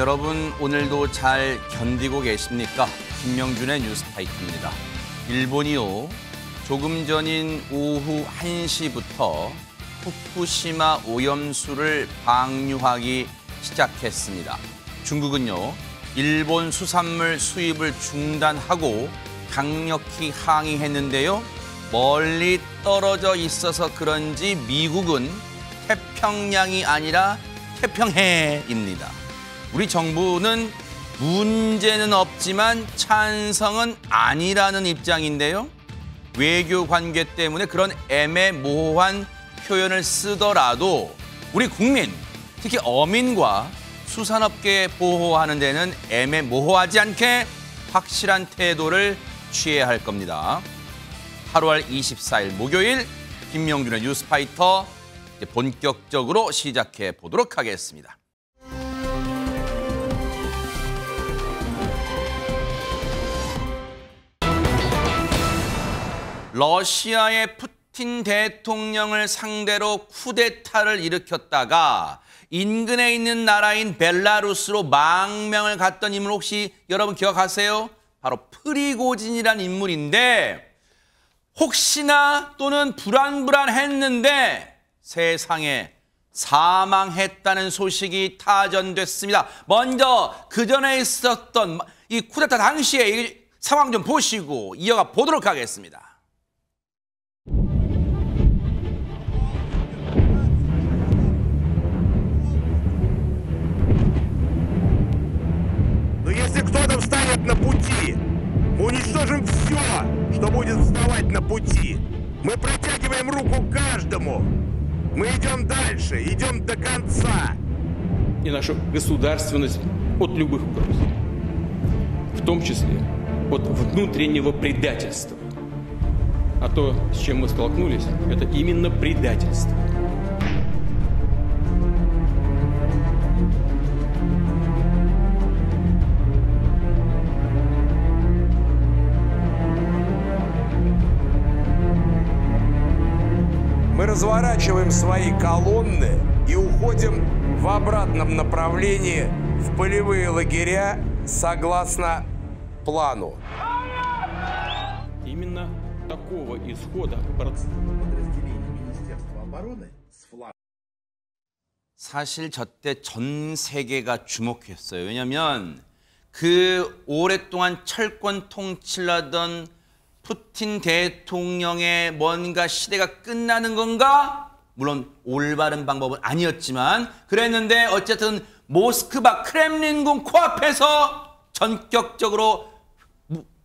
여러분 오늘도 잘 견디고 계십니까? 김명준의 뉴스파이터입니다. 일본이요. 조금 전인 오후 1시부터 후쿠시마 오염수를 방류하기 시작했습니다. 중국은요. 일본 수산물 수입을 중단하고 강력히 항의했는데요. 멀리 떨어져 있어서 그런지 미국은 태평양이 아니라 태평해입니다. 우리 정부는 문제는 없지만 찬성은 아니라는 입장인데요. 외교 관계 때문에 그런 애매모호한 표현을 쓰더라도 우리 국민, 특히 어민과 수산업계 보호하는 데는 애매모호하지 않게 확실한 태도를 취해야 할 겁니다. 8월 24일 목요일 김명준의 뉴스파이터 이제 본격적으로 시작해 보도록 하겠습니다. 러시아의 푸틴 대통령을 상대로 쿠데타를 일으켰다가 인근에 있는 나라인 벨라루스로 망명을 갔던 인물 혹시 여러분 기억하세요? 바로 프리고진이라는 인물인데 혹시나 또는 불안했는데 세상에 사망했다는 소식이 타전됐습니다. 먼저 그 전에 있었던 이 쿠데타 당시의 이 상황 좀 보시고 이어가 보도록 하겠습니다. Если кто-то встанет на пути, мы уничтожим все, что будет вставать на пути. Мы протягиваем руку каждому. Мы идем дальше, идем до конца. И нашу государственность от любых угроз, в том числе от внутреннего предательства. А то, с чем мы столкнулись, это именно предательство. Мы разворачиваем свои колонны и уходим в обратном направлении в полевые лагеря согласно плану. Именно такого исхода Подразделение Министерства обороны с флага. 사실 저때 전 세계가 주목했어요. 왜냐하면 그 오랫동안 철권 통치를 하던 푸틴 대통령의 뭔가 시대가 끝나는 건가? 물론 올바른 방법은 아니었지만 그랬는데 어쨌든 모스크바 크렘린궁 코앞에서 전격적으로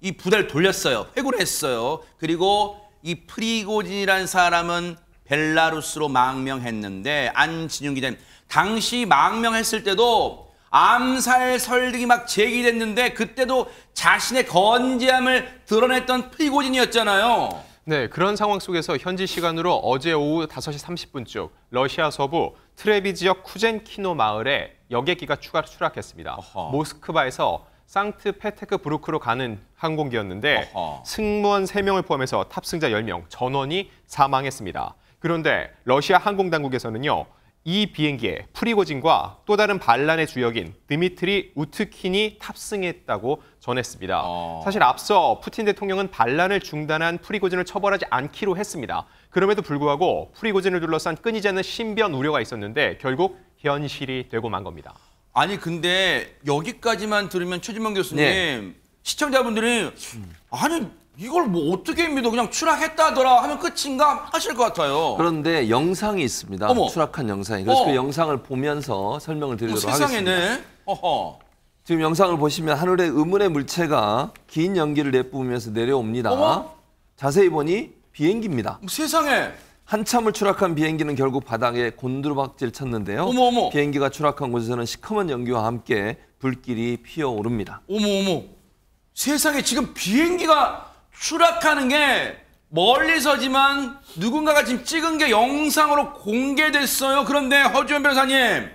이 부대를 돌렸어요. 회군을 했어요. 그리고 이 프리고진이라는 사람은 벨라루스로 망명했는데 안진용 기자님, 당시 망명했을 때도 암살 설득이 막 제기됐는데 그때도 자신의 건재함을 드러냈던 프리고진이었잖아요. 네, 그런 상황 속에서 현지 시간으로 어제 오후 5시 30분쯤 러시아 서부 트레비 지역 쿠젠키노 마을에 여객기가 추가 추락했습니다. 어허. 모스크바에서 상트페테르부르크로 가는 항공기였는데 어허. 승무원 3명을 포함해서 탑승자 10명, 전원이 사망했습니다. 그런데 러시아 항공당국에서는요. 이 비행기에 프리고진과 또 다른 반란의 주역인 드미트리 우트킨이 탑승했다고 전했습니다. 사실 앞서 푸틴 대통령은 반란을 중단한 프리고진을 처벌하지 않기로 했습니다. 그럼에도 불구하고 프리고진을 둘러싼 끊이지 않는 신변 우려가 있었는데 결국 현실이 되고 만 겁니다. 아니 근데 여기까지만 들으면 최진명 교수님, 네. 시청자분들이 아니 이걸 뭐 어떻게 믿어 그냥 추락했다더라 하면 끝인가 하실 것 같아요. 그런데 영상이 있습니다. 어머. 추락한 영상이. 그래서 그 영상을 보면서 설명을 드리도록 하겠습니다. 세상에네. 어허. 지금 영상을 보시면 하늘에 의문의 물체가 긴 연기를 내뿜으면서 내려옵니다. 어머. 자세히 보니 비행기입니다. 세상에. 한참을 추락한 비행기는 결국 바닥에 곤두박질 쳤는데요. 어머. 비행기가 추락한 곳에서는 시커먼 연기와 함께 불길이 피어오릅니다. 어머. 세상에 지금 비행기가 추락하는 게 멀리서지만 누군가가 지금 찍은 게 영상으로 공개됐어요. 그런데 허주현 변호사님,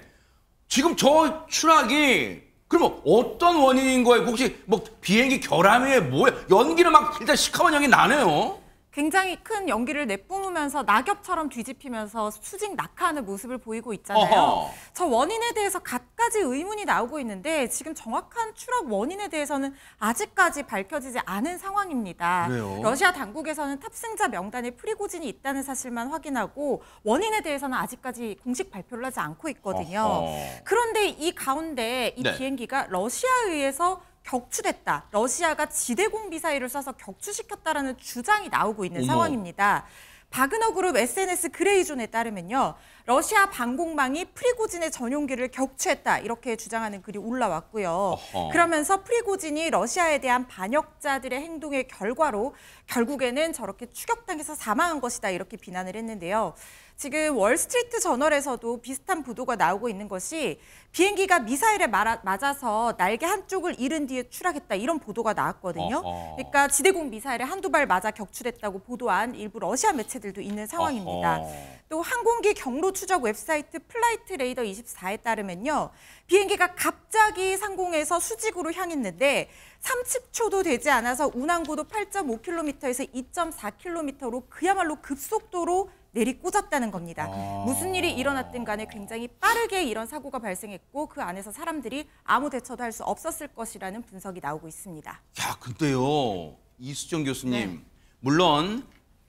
지금 저 추락이 그러면 어떤 원인인 거예요? 혹시 뭐 비행기 결함이 뭐예요? 연기는 막 일단 시커먼 연기 나네요. 굉장히 큰 연기를 내뿜으면서 낙엽처럼 뒤집히면서 수직 낙하하는 모습을 보이고 있잖아요. 어허. 저 원인에 대해서 갖가지 의문이 나오고 있는데 지금 정확한 추락 원인에 대해서는 아직까지 밝혀지지 않은 상황입니다. 그래요? 러시아 당국에서는 탑승자 명단에 프리고진이 있다는 사실만 확인하고 원인에 대해서는 아직까지 공식 발표를 하지 않고 있거든요. 어허. 그런데 이 가운데 이 네. 비행기가 러시아에 의해서 격추됐다. 러시아가 지대공 미사일을 쏴서 격추시켰다라는 주장이 나오고 있는 어머. 상황입니다. 바그너 그룹 SNS 그레이존에 따르면요. 러시아 방공망이 프리고진의 전용기를 격추했다. 이렇게 주장하는 글이 올라왔고요. 어허. 그러면서 프리고진이 러시아에 대한 반역자들의 행동의 결과로 결국에는 저렇게 추격당해서 사망한 것이다. 이렇게 비난을 했는데요. 지금 월스트리트 저널에서도 비슷한 보도가 나오고 있는 것이 비행기가 미사일에 맞아서 날개 한쪽을 잃은 뒤에 추락했다 이런 보도가 나왔거든요. 어허. 그러니까 지대공 미사일에 한두 발 맞아 격추됐다고 보도한 일부 러시아 매체들도 있는 상황입니다. 어허. 또 항공기 경로 추적 웹사이트 플라이트 레이더 24에 따르면요. 비행기가 갑자기 상공에서 수직으로 향했는데 30초도 되지 않아서 운항고도 8.5km에서 2.4km로 그야말로 급속도로 내리꽂았다는 겁니다. 무슨 일이 일어났든 간에 굉장히 빠르게 이런 사고가 발생했고 그 안에서 사람들이 아무 대처도 할 수 없었을 것이라는 분석이 나오고 있습니다. 야, 근데요, 이수정 교수님, 물론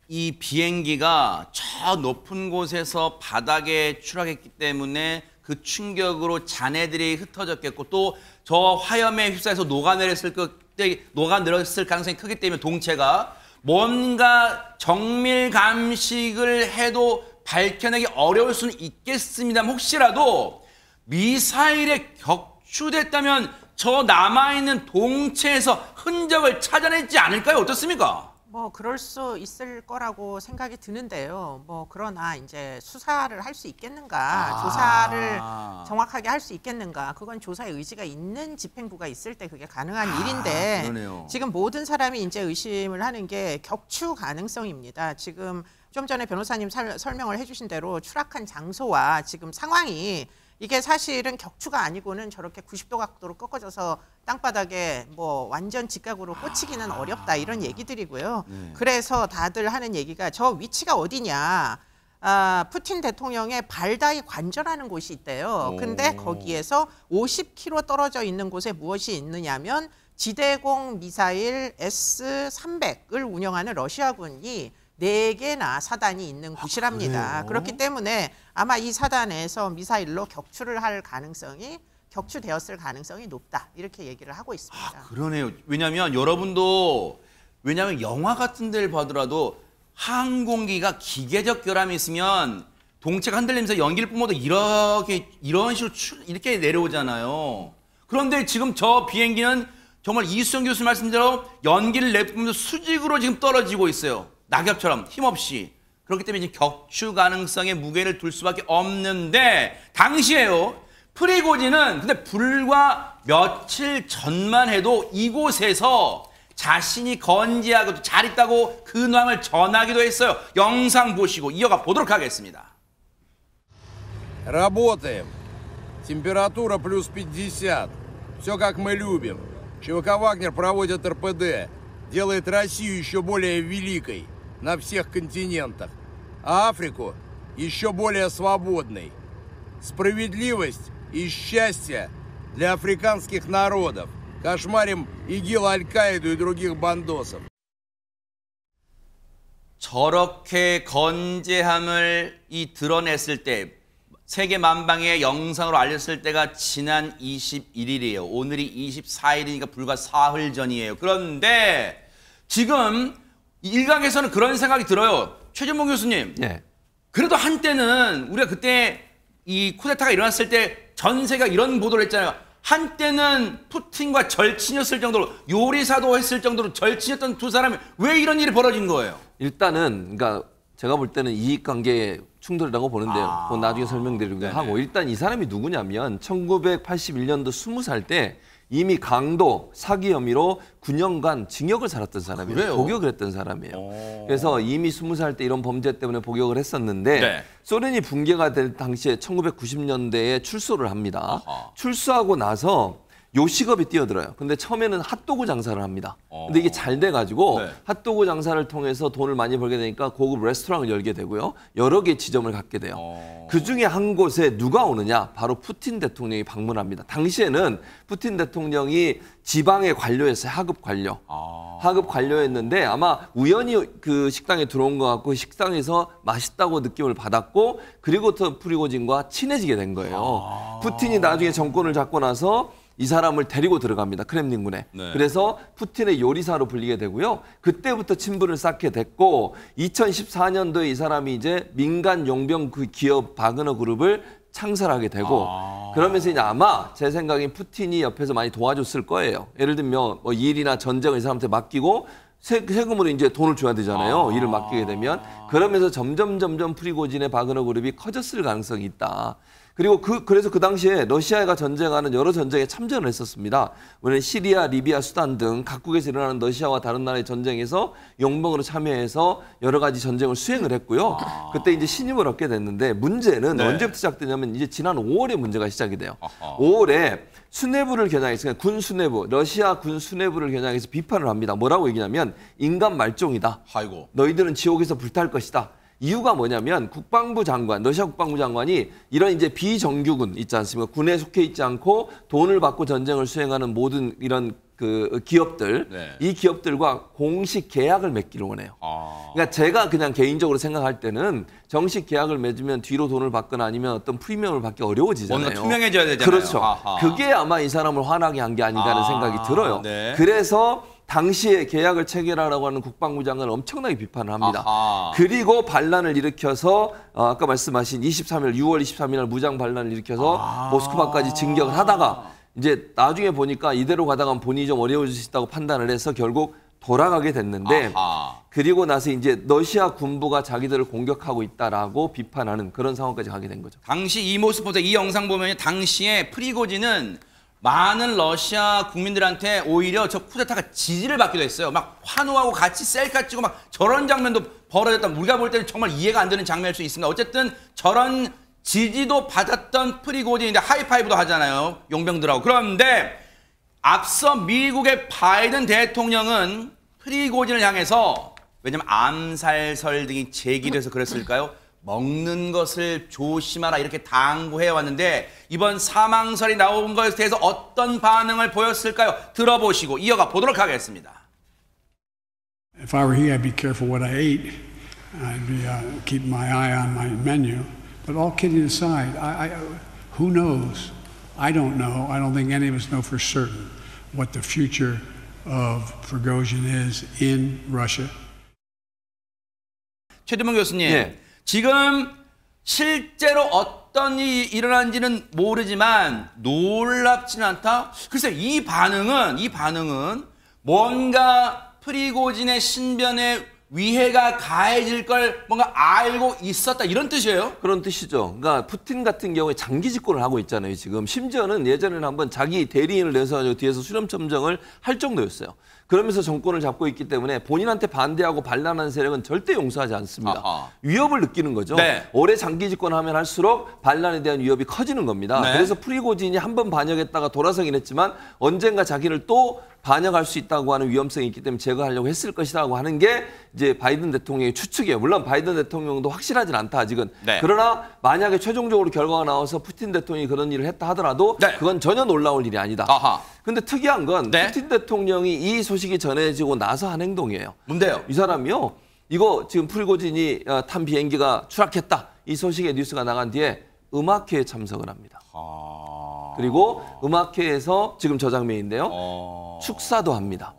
이 비행기가 저 높은 곳에서 바닥에 추락했기 때문에 그 충격으로 잔해들이 흩어졌겠고 또 저 화염에 휩싸여서 녹아내렸을 가능성이 크기 때문에 동체가 뭔가 정밀 감식을 해도 밝혀내기 어려울 수는 있겠습니다만 혹시라도 미사일에 격추됐다면 저 남아있는 동체에서 흔적을 찾아내지 않을까요? 어떻습니까? 뭐 그럴 수 있을 거라고 생각이 드는데요. 뭐 그러나 이제 수사를 할 수 있겠는가, 조사를 정확하게 할 수 있겠는가, 그건 조사의 의지가 있는 집행부가 있을 때 그게 가능한 일인데 그러네요. 지금 모든 사람이 이제 의심을 하는 게 격추 가능성입니다. 지금 좀 전에 변호사님 설명을 해주신 대로 추락한 장소와 지금 상황이 이게 사실은 격추가 아니고는 저렇게 90도 각도로 꺾어져서 땅바닥에 뭐 완전 직각으로 꽂히기는 어렵다 이런 얘기들이고요. 그래서 다들 하는 얘기가 저 위치가 어디냐. 푸틴 대통령의 발다이 관절하는 곳이 있대요. 근데 거기에서 50km 떨어져 있는 곳에 무엇이 있느냐면 지대공 미사일 S-300을 운영하는 러시아군이 4개나 사단이 있는 곳이랍니다. 그렇기 때문에 아마 이 사단에서 미사일로 격추되었을 가능성이 높다. 이렇게 얘기를 하고 있습니다. 그러네요. 왜냐면 영화 같은 데를 봐더라도 항공기가 기계적 결함이 있으면 동체가 흔들리면서 연기를 뿜어도 이런 식으로 이렇게 내려오잖아요. 그런데 지금 저 비행기는 정말 이수정 교수 말씀대로 연기를 내뿜으면서 수직으로 지금 떨어지고 있어요. 낙엽처럼 힘없이. 그렇기 때문에 지금 격추 가능성에 무게를 둘 수밖에 없는데 당시에요. 프리고진은 근데 불과 며칠 전만 해도 이곳에서 자신이 건재하고 잘 있다고 근황을 전하기도 했어요. 영상 보시고 이어가 보도록 하겠습니다. Работаем. Температура плюс 50. Все как мы любим. ЧВК «Вагнер» проводит РПД. Делает Россию еще более великой на всех континентах. А Африку еще более свободной. Справедливость и счастье для африканских народов. Кошмарим ИГИЛ, Аль-Каиду и других бандосов. 저렇게 건재함을 드러냈을 때 세계 만방의 영상으로 알렸을 때가 지난 21일이에요. 오늘이 24일이니까 불과 사흘 전이에요. 그런데 지금 일각에서는 그런 생각이 들어요. 최전봉 교수님. 네. 그래도 한때는 우리가 그때 이 쿠데타가 일어났을 때 전 세계가 이런 보도를 했잖아요. 한때는 푸틴과 절친이었을 정도로 요리사도 했을 정도로 절친이었던 두 사람이 왜 이런 일이 벌어진 거예요? 일단은 그러니까 제가 볼 때는 이익관계 충돌이라고 보는데요. 그건 나중에 설명드리기도 하고 일단 이 사람이 누구냐면 1981년도 20살 때 이미 강도 사기 혐의로 9년간 징역을 살았던 사람이에요. 그래요? 복역을 했던 사람이에요. 그래서 이미 20살 때 이런 범죄 때문에 복역을 했었는데 네. 소련이 붕괴가 될 당시에 1990년대에 출소를 합니다. 출소하고 나서 요식업이 뛰어들어요. 근데 처음에는 핫도그 장사를 합니다. 근데 이게 잘 돼가지고 네. 핫도그 장사를 통해서 돈을 많이 벌게 되니까 고급 레스토랑을 열게 되고요. 여러 개의 지점을 갖게 돼요. 그 중에 한 곳에 누가 오느냐? 바로 푸틴 대통령이 방문합니다. 당시에는 푸틴 대통령이 지방의 관료였어요. 하급 관료. 하급 관료였는데 아마 우연히 그 식당에 들어온 것 같고 식당에서 맛있다고 느낌을 받았고 그리고부터 프리고진과 친해지게 된 거예요. 푸틴이 나중에 정권을 잡고 나서 이 사람을 데리고 들어갑니다. 크렘린궁에. 네. 그래서 푸틴의 요리사로 불리게 되고요. 그때부터 친분을 쌓게 됐고 2014년도에 이 사람이 이제 민간 용병 그 기업 바그너 그룹을 창설하게 되고 그러면서 이제 아마 제 생각엔 푸틴이 옆에서 많이 도와줬을 거예요. 예를 들면 뭐 일이나 전쟁을 이 사람한테 맡기고 세금으로 이제 돈을 줘야 되잖아요. 일을 맡기게 되면 그러면서 점점 프리고진의 바그너 그룹이 커졌을 가능성이 있다. 그리고 그래서 그 당시에 러시아가 전쟁하는 여러 전쟁에 참전을 했었습니다. 왜냐하면 시리아, 리비아, 수단 등 각국에서 일어나는 러시아와 다른 나라의 전쟁에서 용병으로 참여해서 여러 가지 전쟁을 수행을 했고요. 그때 이제 신임을 얻게 됐는데 문제는 언제부터 시작되냐면 이제 지난 5월에 문제가 시작이 돼요. 5월에 수뇌부를 겨냥해서 군 수뇌부, 러시아 군 수뇌부를 겨냥해서 비판을 합니다. 뭐라고 얘기냐면 인간 말종이다. 아이고. 너희들은 지옥에서 불탈 것이다. 이유가 뭐냐면 국방부 장관, 러시아 국방부 장관이 이런 이제 비정규군 있지 않습니까? 군에 속해 있지 않고 돈을 받고 전쟁을 수행하는 모든 이런 그 기업들, 네. 이 기업들과 공식 계약을 맺기를 원해요. 그러니까 제가 그냥 개인적으로 생각할 때는 정식 계약을 맺으면 뒤로 돈을 받거나 아니면 어떤 프리미엄을 받기 어려워지잖아요. 뭔가 투명해져야 되잖아요. 그렇죠. 아하. 그게 아마 이 사람을 화나게 한 게 아닌가 하는 생각이 들어요. 네. 그래서 당시에 계약을 체결하라고 하는 국방부 장관을 엄청나게 비판을 합니다. 아하. 그리고 반란을 일으켜서 아까 말씀하신 6월 23일 날 무장 반란을 일으켜서 모스크바까지 진격을 하다가 이제 나중에 보니까 이대로 가다가 본인이 좀 어려워질 수 있다고 판단을 해서 결국 돌아가게 됐는데 아하. 그리고 나서 이제 러시아 군부가 자기들을 공격하고 있다라고 비판하는 그런 상황까지 가게 된 거죠. 당시 이 모습 보세요. 이 영상 보면 당시에 프리고진은 많은 러시아 국민들한테 오히려 저 쿠데타가 지지를 받기도 했어요. 막 환호하고 같이 셀카 찍고 막 저런 장면도 벌어졌다. 우리가 볼 때는 정말 이해가 안 되는 장면일 수 있습니다. 어쨌든 저런 지지도 받았던 프리고진인데 하이파이브도 하잖아요. 용병들하고. 그런데 앞서 미국의 바이든 대통령은 프리고진을 향해서 왜냐면 암살설 등이 제기돼서 그랬을까요? 먹는 것을 조심하라 이렇게 당부해 왔는데 이번 사망설이 나온 것에 대해서 어떤 반응을 보였을까요? 들어보시고 이어가 보도록 하겠습니다. If I were he, I'd be careful what I ate. I'd be keep my eye on my menu. But all kidding aside, who knows? I don't know. I don't think any of us know for certain what the future of Prigozhin is in Russia. 최두문 교수님, 네. 지금 실제로 어떤 일이 일어난지는 모르지만 놀랍지는 않다. 글쎄 이 반응은 뭔가 프리고진의 신변에 위해가 가해질 걸 뭔가 알고 있었다 이런 뜻이에요? 그런 뜻이죠. 그러니까 푸틴 같은 경우에 장기 집권을 하고 있잖아요. 지금 심지어는 예전에는 한번 자기 대리인을 내서 뒤에서 수렴 첨정을 할 정도였어요. 그러면서 정권을 잡고 있기 때문에 본인한테 반대하고 반란하는 세력은 절대 용서하지 않습니다. 아하. 위협을 느끼는 거죠. 네. 오래 장기 집권하면 할수록 반란에 대한 위협이 커지는 겁니다. 네. 그래서 프리고진이 한 번 반역했다가 돌아서긴 했지만 언젠가 자기를 또 반역할 수 있다고 하는 위험성이 있기 때문에 제거하려고 했을 것이라고 하는 게 이제 바이든 대통령의 추측이에요. 물론 바이든 대통령도 확실하진 않다 아직은. 네. 그러나 만약에 최종적으로 결과가 나와서 푸틴 대통령이 그런 일을 했다 하더라도 네. 그건 전혀 놀라울 일이 아니다. 아하. 근데 특이한 건 네. 푸틴 대통령이 이 소식이 전해지고 나서 한 행동이에요. 뭔데요? 이 사람이요. 이거 지금 프리고진이 탄 비행기가 추락했다. 이 소식의 뉴스가 나간 뒤에 음악회에 참석을 합니다. 그리고 음악회에서 지금 저 장면인데요. 축사도 합니다.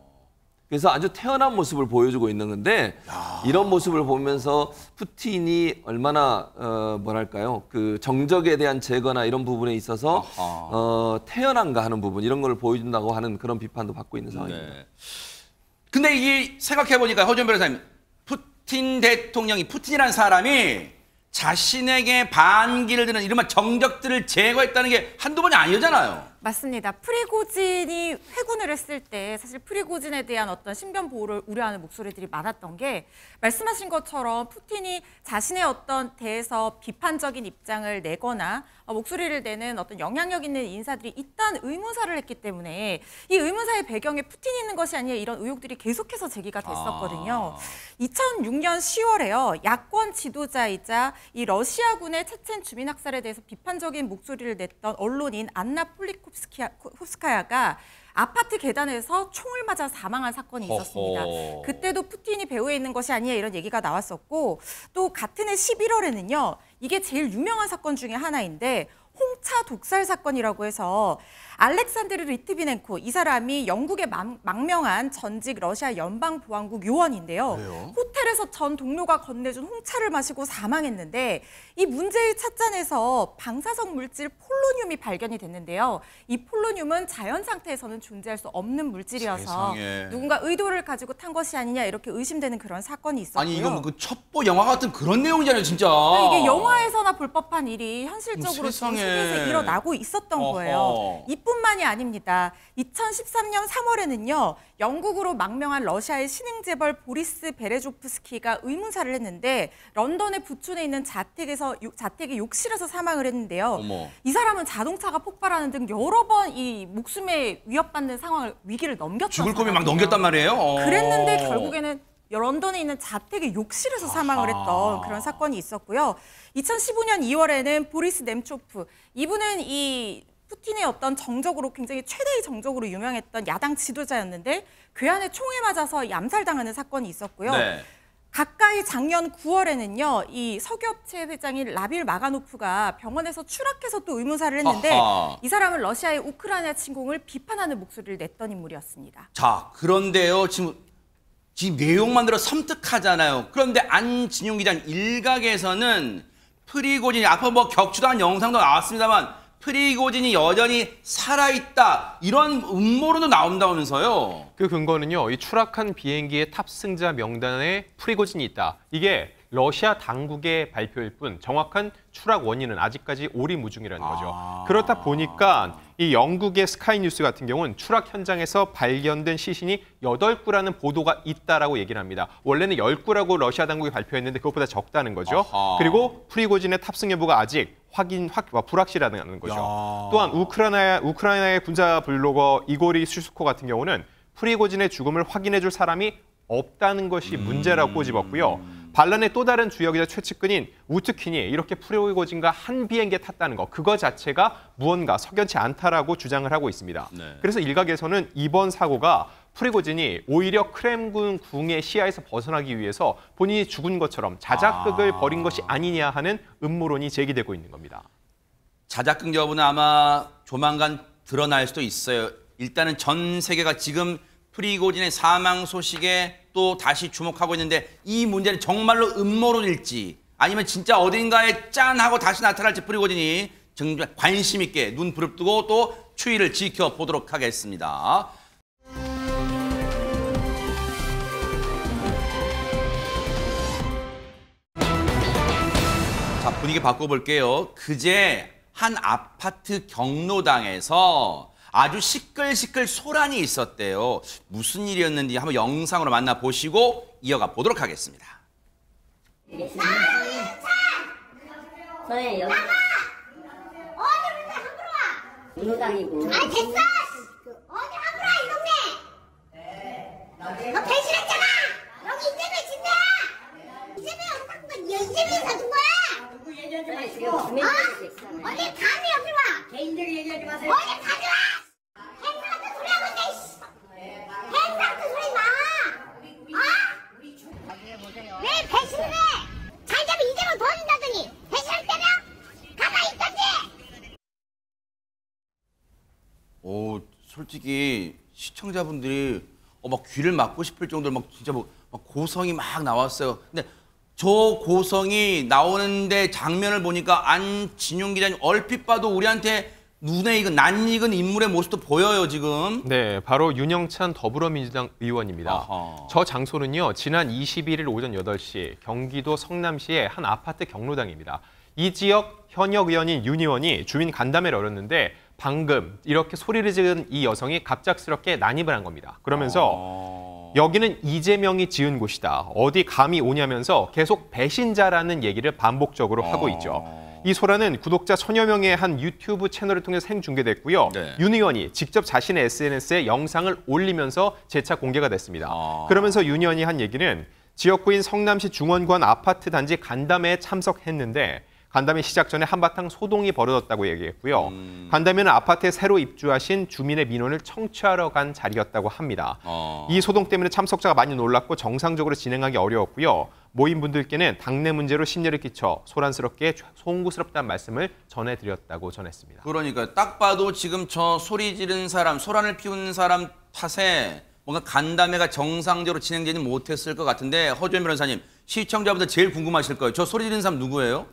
그래서 아주 태연한 모습을 보여주고 있는 건데 이런 모습을 보면서 푸틴이 얼마나 뭐랄까요 그 정적에 대한 제거나 이런 부분에 있어서 태연한가 하는 부분 이런 걸 보여준다고 하는 그런 비판도 받고 있는 상황입니다. 네. 근데 이게 생각해 보니까 허준 변호사님, 푸틴 대통령이 푸틴이라는 사람이 자신에게 반기를 드는 이른바 정적들을 제거했다는 게 한두 번이 아니잖아요. 맞습니다. 프리고진이 회군을 했을 때 사실 프리고진에 대한 어떤 신변 보호를 우려하는 목소리들이 많았던 게 말씀하신 것처럼 푸틴이 자신의 어떤 대해서 비판적인 입장을 내거나 목소리를 내는 어떤 영향력 있는 인사들이 일단 의문사를 했기 때문에 이 의문사의 배경에 푸틴이 있는 것이 아니라 이런 의혹들이 계속해서 제기가 됐었거든요. 2006년 10월에요. 야권 지도자이자 이 러시아군의 체첸 주민 학살에 대해서 비판적인 목소리를 냈던 언론인 안나 폴리콥스카야가 아파트 계단에서 총을 맞아 사망한 사건이 있었습니다. 어허. 그때도 푸틴이 배후에 있는 것이 아니냐 이런 얘기가 나왔었고 또 같은 해 11월에는요. 이게 제일 유명한 사건 중에 하나인데 홍차 독살 사건이라고 해서 알렉산드르 리트비넨코 이 사람이 영국의 망명한 전직 러시아 연방보안국 요원인데요. 그래요? 호텔에서 전 동료가 건네준 홍차를 마시고 사망했는데 이 문제의 찻잔에서 방사성 물질 폴로늄이 발견이 됐는데요. 이 폴로늄은 자연 상태에서는 존재할 수 없는 물질이어서 세상에. 누군가 의도를 가지고 탄 것이 아니냐 이렇게 의심되는 그런 사건이 있었고요. 아니 이거 뭐 그 첩보 영화 같은 그런 내용이잖아요, 진짜. 이게 영화에서나 볼 법한 일이 현실적으로 지금 세상에. 세계에서 일어나고 있었던 어허. 거예요. 이뿐만이 아닙니다. 2013년 3월에는요. 영국으로 망명한 러시아의 신흥 재벌 보리스 베레조프스키가 의문사를 했는데 런던의 부촌에 있는 자택의 욕실에서 사망을 했는데요. 어머. 이 사람은 자동차가 폭발하는 등 여러 번 이 목숨에 위협받는 위기를 넘겼던 죽을 거면 막 사람이에요. 넘겼단 말이에요. 그랬는데 결국에는 런던에 있는 자택의 욕실에서 사망을 했던 그런 사건이 있었고요. 2015년 2월에는 보리스 넴초프 이분은 이 푸틴의 어떤 정적으로 굉장히 최대의 정적으로 유명했던 야당 지도자였는데 그 안에 총에 맞아서 암살당하는 사건이 있었고요. 네. 가까이 작년 9월에는요, 이 석유업체 회장인 라빌 마가노프가 병원에서 추락해서 또 의문사를 했는데 아하. 이 사람은 러시아의 우크라이나 침공을 비판하는 목소리를 냈던 인물이었습니다. 자, 그런데요. 지금 내용만 들어 섬뜩하잖아요. 그런데 안진용 기자 일각에서는 프리고진이 앞서 뭐 격추당한 영상도 나왔습니다만 프리고진이 여전히 살아있다. 이런 음모론도 나온다면서요. 그 근거는요. 이 추락한 비행기의 탑승자 명단에 프리고진이 있다. 이게 러시아 당국의 발표일 뿐 정확한 추락 원인은 아직까지 오리무중이라는 거죠. 그렇다 보니까 이 영국의 스카이뉴스 같은 경우는 추락 현장에서 발견된 시신이 8구라는 보도가 있다라고 얘기를 합니다. 원래는 10구라고 러시아 당국이 발표했는데 그것보다 적다는 거죠. 아하. 그리고 프리고진의 탑승 여부가 아직 불확실하다는 거죠. 야. 또한 우크라이나의 군사 블로거 이고리 슈스코 같은 경우는 프리고진의 죽음을 확인해줄 사람이 없다는 것이 문제라고 꼬집었고요. 반란의 또 다른 주역이자 최측근인 우트킨이 이렇게 프리고진과 한 비행기에 탔다는 거, 그거 자체가 무언가 석연치 않다라고 주장을 하고 있습니다. 네. 그래서 일각에서는 이번 사고가 프리고진이 오히려 크렘군 궁의 시야에서 벗어나기 위해서 본인이 죽은 것처럼 자작극을 벌인 것이 아니냐 하는 음모론이 제기되고 있는 겁니다. 자작극 여부는 아마 조만간 드러날 수도 있어요. 일단은 전 세계가 지금 프리고진의 사망 소식에 또 다시 주목하고 있는데 이 문제는 정말로 음모론일지 아니면 진짜 어딘가에 짠 하고 다시 나타날지 프리고진이 정말 관심 있게 눈 부릅뜨고 또 추이를 지켜보도록 하겠습니다. 자, 분위기 바꿔볼게요. 그제 한 아파트 경로당에서 아주 시끌시끌 소란이 있었대요. 무슨 일이었는지 한번 영상으로 만나보시고 이어가 보도록 하겠습니다. 저예요. 어디부터 함부로 와? 민주당이고. 아 됐어! 어디 함부로 와 이 동네! 너 배신했잖아! 여기 이재명 진대야! 이재명 딱 이재명이 사준 거야! 누구 얘기하지 마시고. 어디 감히 여기 와! 개인들 얘기하지 마세요. 어디 가져와! 행사 같은 소리 하고 있네 이씨! 행사 같은 소리 마! 어? 왜 배신을 해? 잘 되면 이재명 도와준다더니 배신할 때면 가만히 있던지! 오, 솔직히 시청자분들이 막 귀를 막고 싶을 정도로 막 진짜 막 고성이 막 나왔어요. 근데 저 고성이 나오는데 장면을 보니까 안진용 기자님 얼핏 봐도 우리한테 눈에 익은 낯익은 인물의 모습도 보여요 지금. 네, 바로 윤영찬 더불어민주당 의원입니다. 아하. 저 장소는요, 지난 21일 오전 8시 경기도 성남시의 한 아파트 경로당입니다. 이 지역 현역 의원인 윤 의원이 주민 간담회를 열었는데 방금 이렇게 소리를 지른 이 여성이 갑작스럽게 난입을 한 겁니다. 그러면서 여기는 이재명이 지은 곳이다. 어디 감히 오냐면서 계속 배신자라는 얘기를 반복적으로 하고 있죠. 이 소란은 구독자 1000여 명의 한 유튜브 채널을 통해 생중계됐고요. 네. 윤 의원이 직접 자신의 SNS에 영상을 올리면서 재차 공개가 됐습니다. 그러면서 윤 의원이 한 얘기는 지역구인 성남시 중원관 아파트 단지 간담회에 참석했는데 간담회 시작 전에 한바탕 소동이 벌어졌다고 얘기했고요. 간담회는 아파트에 새로 입주하신 주민의 민원을 청취하러 간 자리였다고 합니다. 이 소동 때문에 참석자가 많이 놀랐고 정상적으로 진행하기 어려웠고요. 모인 분들께는 당내 문제로 심려를 끼쳐 소란스럽게 송구스럽다는 말씀을 전해드렸다고 전했습니다. 그러니까 딱 봐도 지금 저 소리 지르는 사람, 소란을 피우는 사람 탓에 뭔가 간담회가 정상적으로 진행되지 못했을 것 같은데 허주현 변호사님, 시청자분들 제일 궁금하실 거예요. 저 소리 지르는 사람 누구예요?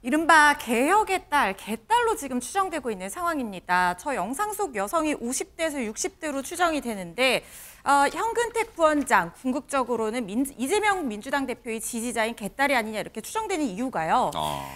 이른바 개혁의 딸, 개딸로 지금 추정되고 있는 상황입니다. 저 영상 속 여성이 50대에서 60대로 추정이 되는데 현근택 부원장, 궁극적으로는 이재명 민주당 대표의 지지자인 개딸이 아니냐 이렇게 추정되는 이유가요.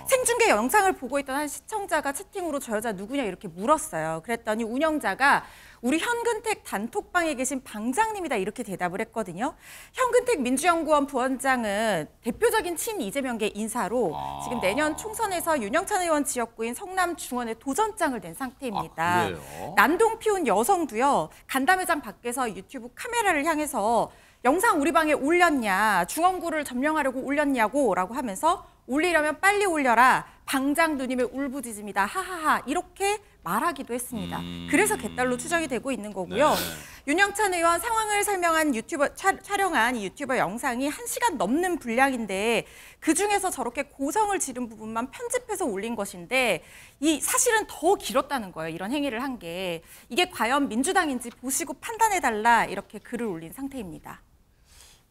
생중계 영상을 보고 있던 한 시청자가 채팅으로 저 여자 누구냐 이렇게 물었어요. 그랬더니 운영자가 우리 현근택 단톡방에 계신 방장님이다 이렇게 대답을 했거든요. 현근택 민주연구원 부원장은 대표적인 친이재명계 인사로 지금 내년 총선에서 윤영찬 의원 지역구인 성남 중원에 도전장을 낸 상태입니다. 난동 피운 여성도요. 간담회장 밖에서 유튜브 카메라를 향해서 영상 우리 방에 올렸냐, 중원구를 점령하려고 올렸냐고 라고 하면서 올리려면 빨리 올려라, 방장 누님의 울부짖음이다, 하하하 이렇게 말하기도 했습니다. 그래서 개딸로 추정이 되고 있는 거고요. 네. 윤영찬 의원 상황을 설명한 촬영한 이 유튜버 영상이 1시간 넘는 분량인데 그중에서 저렇게 고성을 지른 부분만 편집해서 올린 것인데 이 사실은 더 길었다는 거예요. 이런 행위를 한 게. 이게 과연 민주당인지 보시고 판단해달라 이렇게 글을 올린 상태입니다.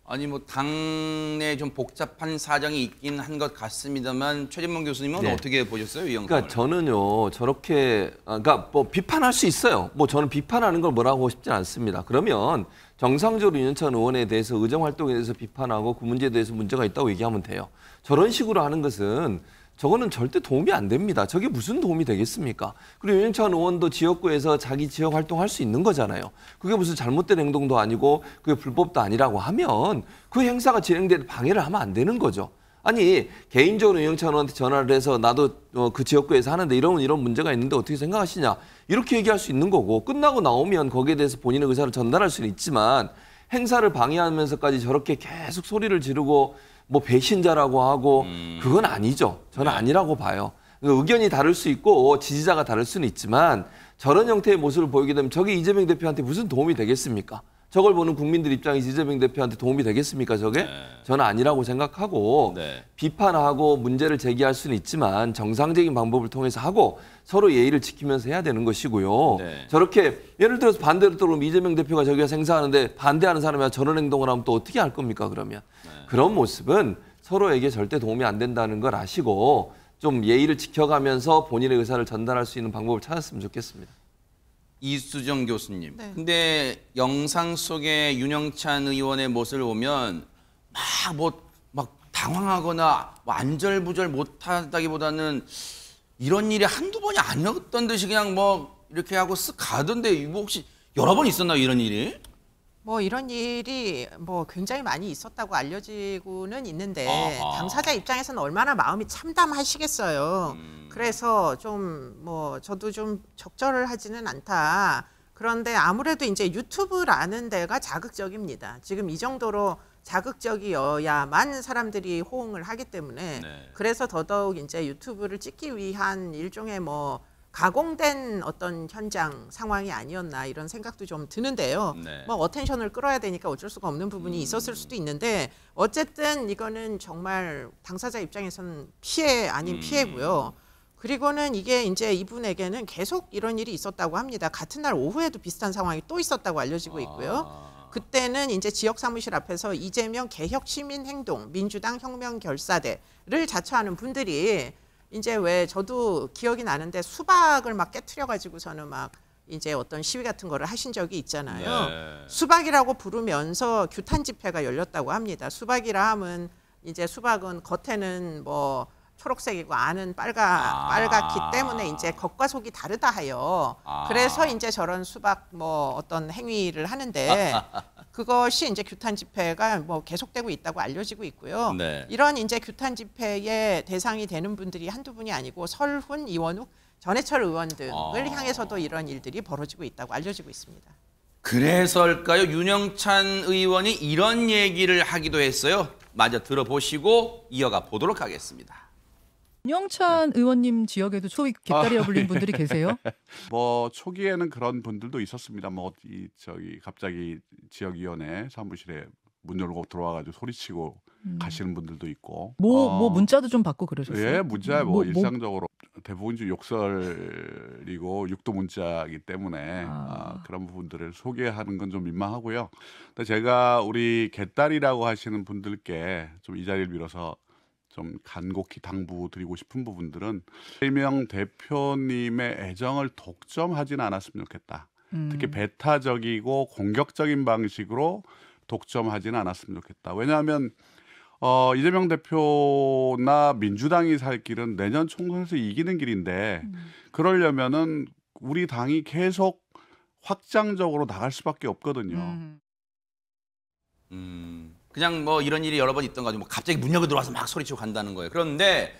아니 뭐 당내 좀 복잡한 사정이 있긴 한 것 같습니다만 최진봉 교수님은 네. 어떻게 보셨어요, 이 영상을? 그러니까 저는요 저렇게 그러니까 뭐 비판할 수 있어요. 뭐 저는 비판하는 걸 뭐라고 하고 싶진 않습니다. 그러면 정상적으로 윤영찬 의원에 대해서 의정 활동에 대해서 비판하고 그 문제에 대해서 문제가 있다고 얘기하면 돼요. 저런 식으로 하는 것은 저거는 절대 도움이 안 됩니다. 저게 무슨 도움이 되겠습니까? 그리고 윤영찬 의원도 지역구에서 자기 지역 활동할 수 있는 거잖아요. 그게 무슨 잘못된 행동도 아니고 그게 불법도 아니라고 하면 그 행사가 진행될 방해를 하면 안 되는 거죠. 아니 개인적으로 윤영찬 의원한테 전화를 해서 나도 그 지역구에서 하는데 이런 문제가 있는데 어떻게 생각하시냐 이렇게 얘기할 수 있는 거고 끝나고 나오면 거기에 대해서 본인의 의사를 전달할 수는 있지만 행사를 방해하면서까지 저렇게 계속 소리를 지르고 뭐 배신자라고 하고 그건 아니죠. 저는 아니라고 봐요. 의견이 다를 수 있고 지지자가 다를 수는 있지만 저런 형태의 모습을 보이게 되면 저게 이재명 대표한테 무슨 도움이 되겠습니까? 저걸 보는 국민들 입장에서 이재명 대표한테 도움이 되겠습니까, 저게? 저는 아니라고 생각하고 비판하고 문제를 제기할 수는 있지만 정상적인 방법을 통해서 하고 서로 예의를 지키면서 해야 되는 것이고요. 저렇게 예를 들어서 반대로 또 이재명 대표가 저기가 행사하는데 반대하는 사람이 저런 행동을 하면 또 어떻게 할 겁니까, 그러면? 그런 모습은 서로에게 절대 도움이 안 된다는 걸 아시고 좀 예의를 지켜가면서 본인의 의사를 전달할 수 있는 방법을 찾았으면 좋겠습니다. 이수정 교수님. 근데 영상 속에 윤영찬 의원의 모습을 보면 막 당황하거나 뭐 안절부절 못하다기보다는 이런 일이 한두 번이 아니었던 듯이 그냥 뭐 이렇게 하고 쓱 가던데 이거 혹시 여러 번 있었나요, 이런 일이? 뭐 이런 일이 뭐 굉장히 많이 있었다고 알려지고는 있는데 당사자 입장에서는 얼마나 마음이 참담하시겠어요. 그래서 좀 뭐 저도 좀 적절하지는 않다. 그런데 아무래도 이제 유튜브라는 데가 자극적입니다. 지금 이 정도로 자극적이어야만 사람들이 호응을 하기 때문에 그래서 더더욱 이제 유튜브를 찍기 위한 일종의 뭐 가공된 어떤 현장 상황이 아니었나 이런 생각도 좀 드는데요. 뭐 어텐션을 끌어야 되니까 어쩔 수가 없는 부분이 있었을 수도 있는데 어쨌든 이거는 정말 당사자 입장에서는 피해 아닌 피해고요. 그리고는 이게 이제 이분에게는 계속 이런 일이 있었다고 합니다. 같은 날 오후에도 비슷한 상황이 또 있었다고 알려지고 있고요. 그때는 이제 지역 사무실 앞에서 이재명 개혁 시민 행동 민주당 혁명 결사대를 자처하는 분들이 이제 왜 저도 기억이 나는데 수박을 막 깨트려 가지고서는 막 이제 어떤 시위 같은 거를 하신 적이 있잖아요. 수박이라고 부르면서 규탄 집회가 열렸다고 합니다. 수박이라 하면 이제 수박은 겉에는 뭐 초록색이고 안은 빨갛기 때문에 이제 겉과 속이 다르다 하여 그래서 이제 저런 수박 뭐 어떤 행위를 하는데 그것이 이제 규탄 집회가 뭐 계속되고 있다고 알려지고 있고요. 네. 이런 이제 규탄 집회의 대상이 되는 분들이 한두 분이 아니고 설훈, 이원욱, 전해철 의원 등을 향해서도 이런 일들이 벌어지고 있다고 알려지고 있습니다. 그래서일까요? 윤영찬 의원이 이런 얘기를 하기도 했어요. 마저 들어보시고 이어가 보도록 하겠습니다. 윤영찬 의원님 지역에도 소위 개딸이라 불리는 분들이 계세요? 뭐 초기에는 그런 분들도 있었습니다. 뭐 갑자기 지역위원회 사무실에 문 열고 들어와가지고 소리치고 가시는 분들도 있고. 뭐 문자도 좀 받고 그러셨어요? 예, 문자 뭐 일상적으로 대부분 욕설이고 육도 문자이기 때문에 그런 부분들을 소개하는 건 좀 민망하고요. 근데 제가 우리 개딸이라고 하시는 분들께 좀 이 자리를 빌어서 좀 간곡히 당부드리고 싶은 부분들은 이재명 대표님의 애정을 독점하지는 않았으면 좋겠다. 특히 배타적이고 공격적인 방식으로 독점하지는 않았으면 좋겠다. 왜냐하면 이재명 대표나 민주당이 살 길은 내년 총선에서 이기는 길인데 그러려면은 우리 당이 계속 확장적으로 나갈 수밖에 없거든요. 그냥 뭐 이런 일이 여러 번 있던 거죠. 뭐 갑자기 문 열고 들어와서 막 소리치고 간다는 거예요. 그런데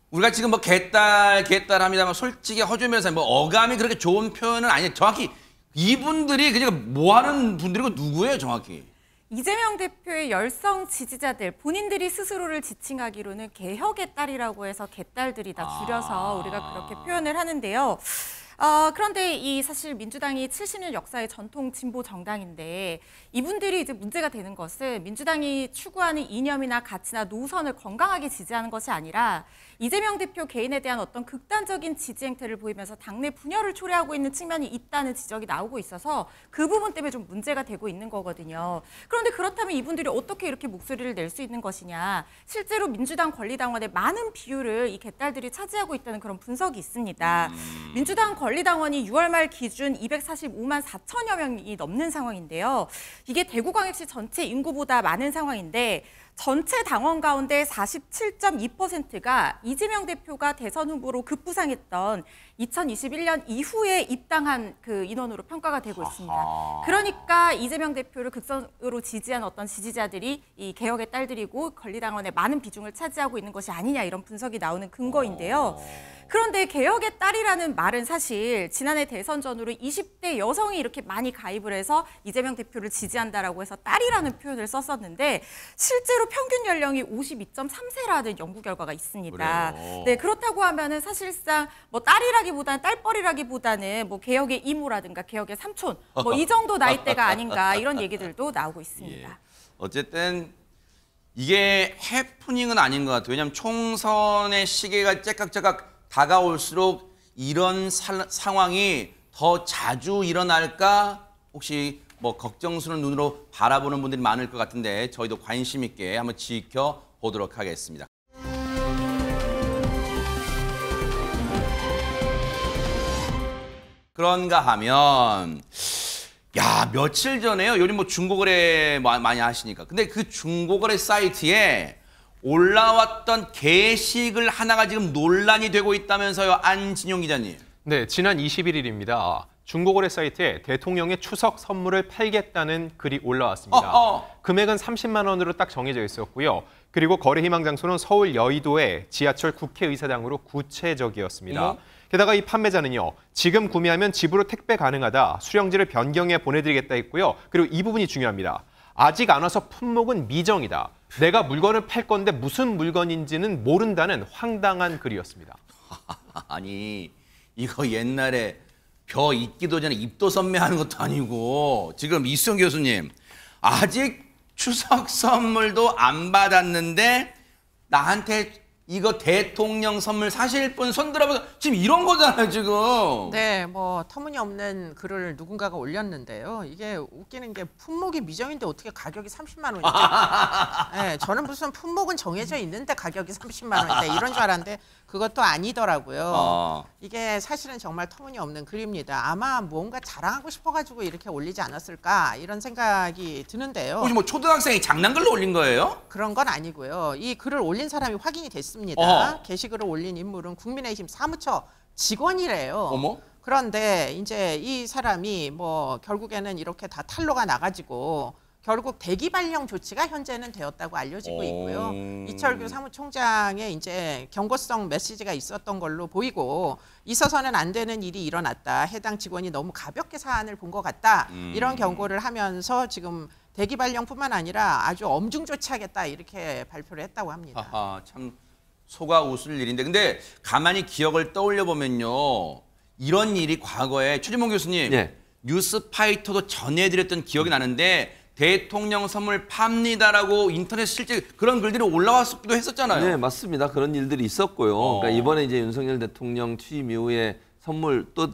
우리가 지금 뭐 개딸 합니다만 솔직히 허준 변호사님 뭐 어감이 그렇게 좋은 표현은 아니에요. 정확히 이분들이 그냥 뭐 하는 분들이고 누구예요, 정확히? 이재명 대표의 열성 지지자들 본인들이 스스로를 지칭하기로는 개혁의 딸이라고 해서 개딸들이다 줄여서 우리가 그렇게 표현을 하는데요. 그런데 이 사실 민주당이 70년 역사의 전통 진보 정당인데 이분들이 이제 문제가 되는 것은 민주당이 추구하는 이념이나 가치나 노선을 건강하게 지지하는 것이 아니라 이재명 대표 개인에 대한 어떤 극단적인 지지 행태를 보이면서 당내 분열을 초래하고 있는 측면이 있다는 지적이 나오고 있어서 그 부분 때문에 좀 문제가 되고 있는 거거든요. 그런데 그렇다면 이분들이 어떻게 이렇게 목소리를 낼 수 있는 것이냐. 실제로 민주당 권리당원의 많은 비율을 이 개딸들이 차지하고 있다는 그런 분석이 있습니다. 민주당 권리당원이 6월 말 기준 245만 4천여 명이 넘는 상황인데요. 이게 대구광역시 전체 인구보다 많은 상황인데 전체 당원 가운데 47.2%가 이재명 대표가 대선 후보로 급부상했던 2021년 이후에 입당한 그 인원으로 평가가 되고 있습니다. 그러니까 이재명 대표를 극선으로 지지한 어떤 지지자들이 이 개혁의 딸들이고 권리당원의 많은 비중을 차지하고 있는 것이 아니냐 이런 분석이 나오는 근거인데요. 그런데 개혁의 딸이라는 말은 사실 지난해 대선 전후로 20대 여성이 이렇게 많이 가입을 해서 이재명 대표를 지지한다라고 해서 딸이라는 표현을 썼었는데 실제로 평균 연령이 52.3세라는 연구 결과가 있습니다. 그래요. 네, 그렇다고 하면은 사실상 뭐 딸이라기보다는 딸뻘이라기보다는 뭐 개혁의 이모라든가 개혁의 삼촌 뭐 이 정도 나이대가 아닌가 이런 얘기들도 나오고 있습니다. 예. 어쨌든 이게 해프닝은 아닌 것 같아요. 왜냐하면 총선의 시계가 째깍째깍 다가올수록 이런 상황이 더 자주 일어날까 혹시 뭐 걱정스러운 눈으로 바라보는 분들이 많을 것 같은데 저희도 관심 있게 한번 지켜보도록 하겠습니다. 그런가 하면 며칠 전에요. 요즘 뭐 중고거래 많이 하시니까. 근데 그 중고거래 사이트에 올라왔던 게시글 하나가 지금 논란이 되고 있다면서요. 안진용 기자님. 네, 지난 21일입니다. 중고거래 사이트에 대통령의 추석 선물을 팔겠다는 글이 올라왔습니다. 금액은 30만 원으로 딱 정해져 있었고요. 그리고 거래 희망 장소는 서울 여의도의 지하철 국회의사당으로 구체적이었습니다. 게다가 이 판매자는요. 지금 구매하면 집으로 택배 가능하다. 수령지를 변경해 보내드리겠다 했고요. 그리고 이 부분이 중요합니다. 아직 안 와서 품목은 미정이다. 내가 물건을 팔 건데 무슨 물건인지는 모른다는 황당한 글이었습니다. 아니 이거 옛날에 벼 익기도 전에 입도 선매하는 것도 아니고 지금 이수영 교수님 아직 추석 선물도 안 받았는데 나한테 이거 대통령 선물 사실 분 손들어보자 지금 이런 거잖아요 지금. 네, 뭐 터무니없는 글을 누군가가 올렸는데요. 이게 웃기는 게 품목이 미정인데 어떻게 가격이 30만 원이죠? 네, 저는 무슨 품목은 정해져 있는데 가격이 30만 원인데 이런 줄 알았는데 그것도 아니더라고요. 이게 사실은 정말 터무니없는 글입니다. 아마 뭔가 자랑하고 싶어가지고 이렇게 올리지 않았을까 이런 생각이 드는데요. 혹시 뭐 초등학생이 장난글로 올린 거예요? 그런 건 아니고요. 이 글을 올린 사람이 확인이 됐습니다. 있습니다. 게시글을 올린 인물은 국민의힘 사무처 직원이래요. 어머? 그런데 이제 이 사람이 뭐 결국에는 이렇게 다 탄로가 나가지고 결국 대기 발령 조치가 현재는 되었다고 알려지고 있고요. 이철규 사무총장의 이제 경고성 메시지가 있었던 걸로 보이고 있어서는 안 되는 일이 일어났다. 해당 직원이 너무 가볍게 사안을 본 것 같다. 이런 경고를 하면서 지금 대기 발령뿐만 아니라 아주 엄중 조치하겠다 이렇게 발표를 했다고 합니다. 아하, 참 속아 웃을 일인데 근데 가만히 기억을 떠올려 보면요. 이런 일이 과거에 최진봉 교수님 예. 뉴스파이터도 전해드렸던 기억이 나는데 대통령 선물 팝니다라고 인터넷 실제 그런 글들이 올라왔기도 했었잖아요. 네, 맞습니다. 그런 일들이 있었고요. 그러니까 이번에 이제 윤석열 대통령 취임 이후에 선물 또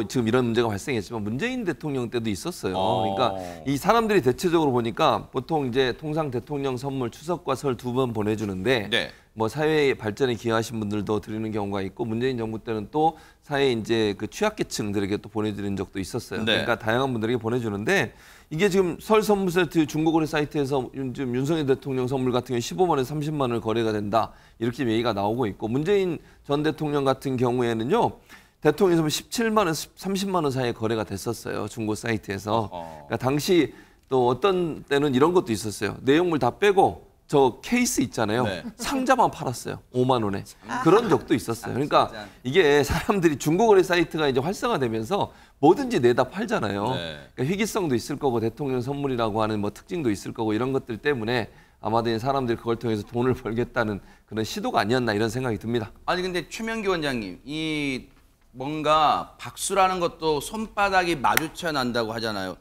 지금 이런 문제가 발생했지만 문재인 대통령 때도 있었어요. 그러니까 이 사람들이 대체적으로 보니까 보통 이제 통상 대통령 선물 추석과 설 2번 보내주는데 네. 뭐 사회 발전에 기여하신 분들도 드리는 경우가 있고 문재인 정부 때는 또 사회 이제 그 취약계층들에게 또 보내드리는 적도 있었어요. 네. 그러니까 다양한 분들에게 보내주는데 이게 지금 설 선물 세트 중고거래 사이트에서 지금 윤석열 대통령 선물 같은 경우 15만 원에서 30만 원 거래가 된다 이렇게 얘기가 나오고 있고 문재인 전 대통령 같은 경우에는요. 대통령 선물 17만 원에서 30만 원 사이에 거래가 됐었어요. 중고 사이트에서. 그러니까 당시 또 어떤 때는 이런 것도 있었어요. 내용물 다 빼고 저 케이스 있잖아요. 네. 상자만 팔았어요. 5만 원에. 그런 적도 있었어요. 그러니까 이게 사람들이 중고거래 사이트가 이제 활성화되면서 뭐든지 내다 팔잖아요. 네. 그러니까 희귀성도 있을 거고 대통령 선물이라고 하는 뭐 특징도 있을 거고 이런 것들 때문에 아마도 사람들이 그걸 통해서 돈을 벌겠다는 그런 시도가 아니었나 이런 생각이 듭니다. 아니 근데 최명기 원장님 이 뭔가 박수라는 것도 손바닥이 마주쳐야 난다고 하잖아요.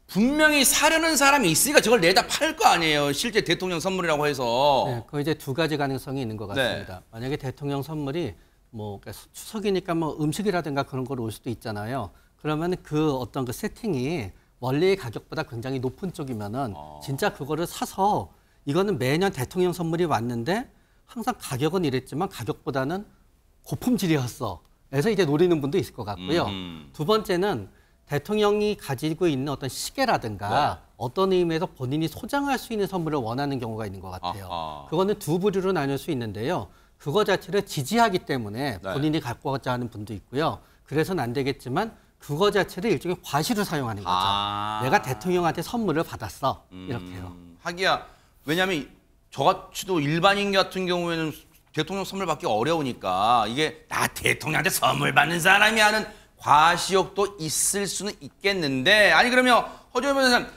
분명히 사려는 사람이 있으니까 저걸 내다 팔 거 아니에요. 실제 대통령 선물이라고 해서. 네, 그 이제 두 가지 가능성이 있는 것 같습니다. 네. 만약에 대통령 선물이 뭐 그러니까 추석이니까 뭐 음식이라든가 그런 걸 올 수도 있잖아요. 그러면 그 어떤 그 세팅이 원래의 가격보다 굉장히 높은 쪽이면은 진짜 그거를 사서 이거는 매년 대통령 선물이 왔는데 항상 가격은 이랬지만 가격보다는 고품질이었어. 그래서 이제 노리는 분도 있을 것 같고요. 두 번째는 대통령이 가지고 있는 어떤 시계라든가 어떤 의미에서 본인이 소장할 수 있는 선물을 원하는 경우가 있는 것 같아요. 그거는 두 부류로 나눌 수 있는데요. 그거 자체를 지지하기 때문에 본인이 갖고자 하는 분도 있고요. 그래서는 안 되겠지만 그거 자체를 일종의 과시로 사용하는 거죠. 내가 대통령한테 선물을 받았어. 이렇게요. 하기야 왜냐하면 저같이도 일반인 같은 경우에는 대통령 선물 받기 어려우니까 이게 나 대통령한테 선물 받는 사람이 하는 과시욕도 있을 수는 있겠는데 아니 그러면 허준호 변호사님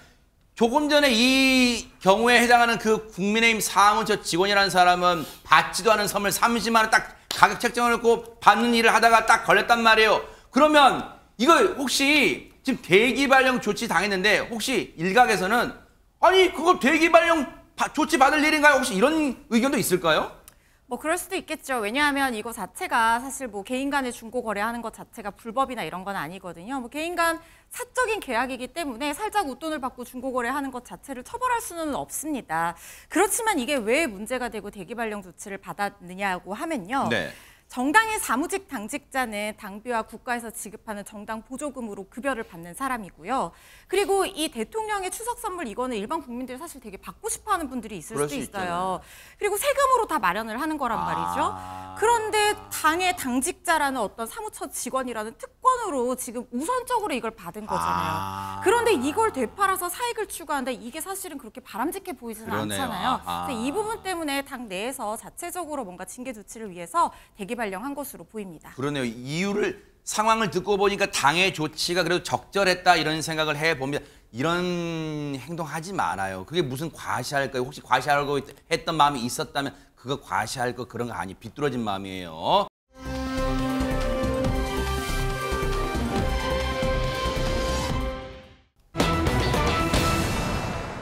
조금 전에 이 경우에 해당하는 그 국민의힘 사무처 직원이라는 사람은 받지도 않은 선물 30만 원 딱 가격 책정을 놓고 받는 일을 하다가 딱 걸렸단 말이에요. 그러면 이거 혹시 지금 대기 발령 조치 당했는데 혹시 일각에서는 아니 그거 대기 발령 조치 받을 일인가요? 혹시 이런 의견도 있을까요? 뭐 그럴 수도 있겠죠. 왜냐하면 이거 자체가 사실 뭐 개인 간의 중고 거래하는 것 자체가 불법이나 이런 건 아니거든요. 뭐 개인 간 사적인 계약이기 때문에 살짝 웃돈을 받고 중고 거래하는 것 자체를 처벌할 수는 없습니다. 그렇지만 이게 왜 문제가 되고 대기 발령 조치를 받았느냐고 하면요. 네. 정당의 사무직 당직자는 당비와 국가에서 지급하는 정당 보조금으로 급여를 받는 사람이고요. 그리고 이 대통령의 추석 선물 이거는 일반 국민들이 사실 되게 받고 싶어하는 분들이 있을 수도 있어요. 그리고 세금으로 다 마련을 하는 거란 말이죠. 그런데 당의 당직자라는 어떤 사무처 직원이라는 특권으로 지금 우선적으로 이걸 받은 거잖아요. 그런데 이걸 되팔아서 사익을 추구하는데 이게 사실은 그렇게 바람직해 보이지는 않잖아요. 그래서 이 부분 때문에 당 내에서 자체적으로 뭔가 징계 조치를 위해서 대기 발령한 것으로 보입니다. 그러네요. 이유를 상황을 듣고 보니까 당의 조치가 그래도 적절했다 이런 생각을 해봅니다. 이런 행동하지 말아요. 그게 무슨 과시할까요? 혹시 과시하려고 했던 마음이 있었다면 그거 과시할 거 그런 거 아니 비뚤어진 마음이에요.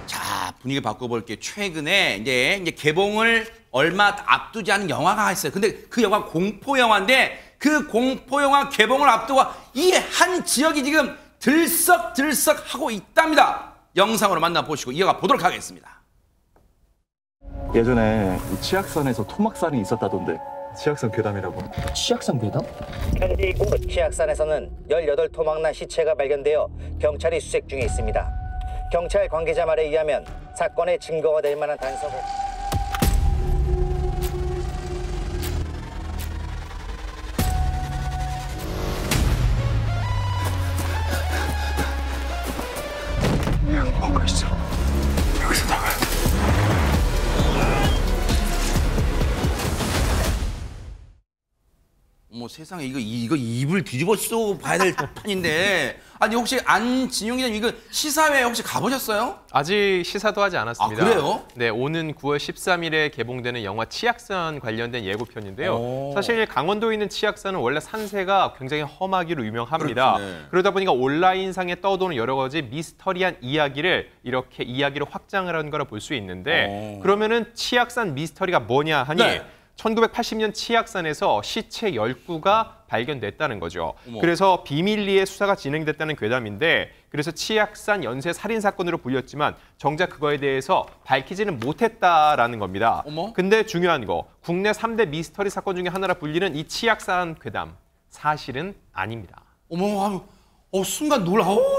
자 분위기 바꿔볼게요. 최근에 이제 개봉을 얼마 앞두지 않은 영화가 있어요. 근데 그 영화 공포 영화인데 그 공포 영화 개봉을 앞두고 이 한 지역이 지금 들썩들썩 하고 있답니다. 영상으로 만나보시고 이어가 보도록 하겠습니다. 예전에 치악산에서 토막살이 있었다던데 치악산 괴담이라고. 치악산 괴담? 현지 공급 치악산에서는 18토막난 시체가 발견되어 경찰이 수색 중에 있습니다. 경찰 관계자 말에 의하면 사건의 증거가 될 만한 단서가 먹고 있어. 여기서 나가야 돼. 어머 세상에 이거 입을 뒤집어 쓰고 봐야 될 판인데 아니 혹시 안진용 기자님 이거 시사회 혹시 가보셨어요? 아직 시사도 하지 않았습니다. 아, 그래요? 네, 오는 9월 13일에 개봉되는 영화 치악산 관련된 예고편인데요. 사실 강원도에 있는 치악산은 원래 산세가 굉장히 험하기로 유명합니다. 그렇죠, 네. 그러다 보니까 온라인상에 떠도는 여러 가지 미스터리한 이야기를 이렇게 이야기로 확장을 한 거라 볼 수 있는데 그러면은 치악산 미스터리가 뭐냐 하니 네. 1980년 치악산에서 시체 10구가 발견됐다는 거죠. 어머. 그래서 비밀리에 수사가 진행됐다는 괴담인데 그래서 치악산 연쇄 살인 사건으로 불렸지만 정작 그거에 대해서 밝히지는 못했다라는 겁니다. 어머. 근데 중요한 거 국내 3대 미스터리 사건 중에 하나라 불리는 이 치악산 괴담 사실은 아닙니다. 어머 순간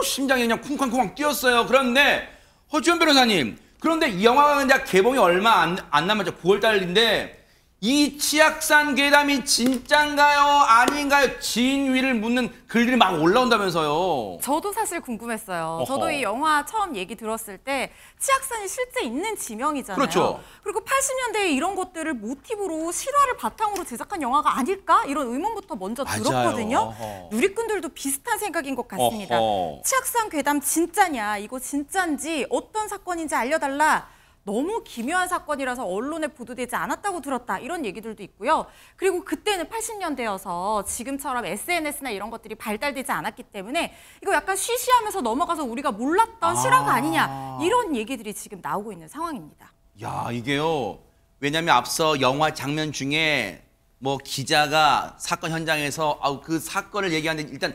심장이 그냥 쿵쾅쿵쾅 뛰었어요. 그런데 허주연 변호사님 그런데 이 영화가 이제 개봉이 얼마 안 남았죠. 9월 달인데 이 치악산 괴담이 진짠가요? 아닌가요? 진위를 묻는 글들이 막 올라온다면서요. 저도 사실 궁금했어요. 어허. 저도 이 영화 처음 얘기 들었을 때 치악산이 실제 있는 지명이잖아요. 그렇죠. 그리고 80년대에 이런 것들을 모티브로 실화를 바탕으로 제작한 영화가 아닐까? 이런 의문부터 먼저 맞아요. 들었거든요. 어허. 누리꾼들도 비슷한 생각인 것 같습니다. 어허. 치악산 괴담 진짜냐? 이거 진짜인지 어떤 사건인지 알려달라. 너무 기묘한 사건이라서 언론에 보도되지 않았다고 들었다. 이런 얘기들도 있고요. 그리고 그때는 80년대여서 지금처럼 SNS나 이런 것들이 발달되지 않았기 때문에 이거 약간 쉬쉬하면서 넘어가서 우리가 몰랐던 실화가 아니냐. 이런 얘기들이 지금 나오고 있는 상황입니다. 야 이게요. 왜냐하면 앞서 영화 장면 중에 뭐 기자가 사건 현장에서 그 사건을 얘기하는데 일단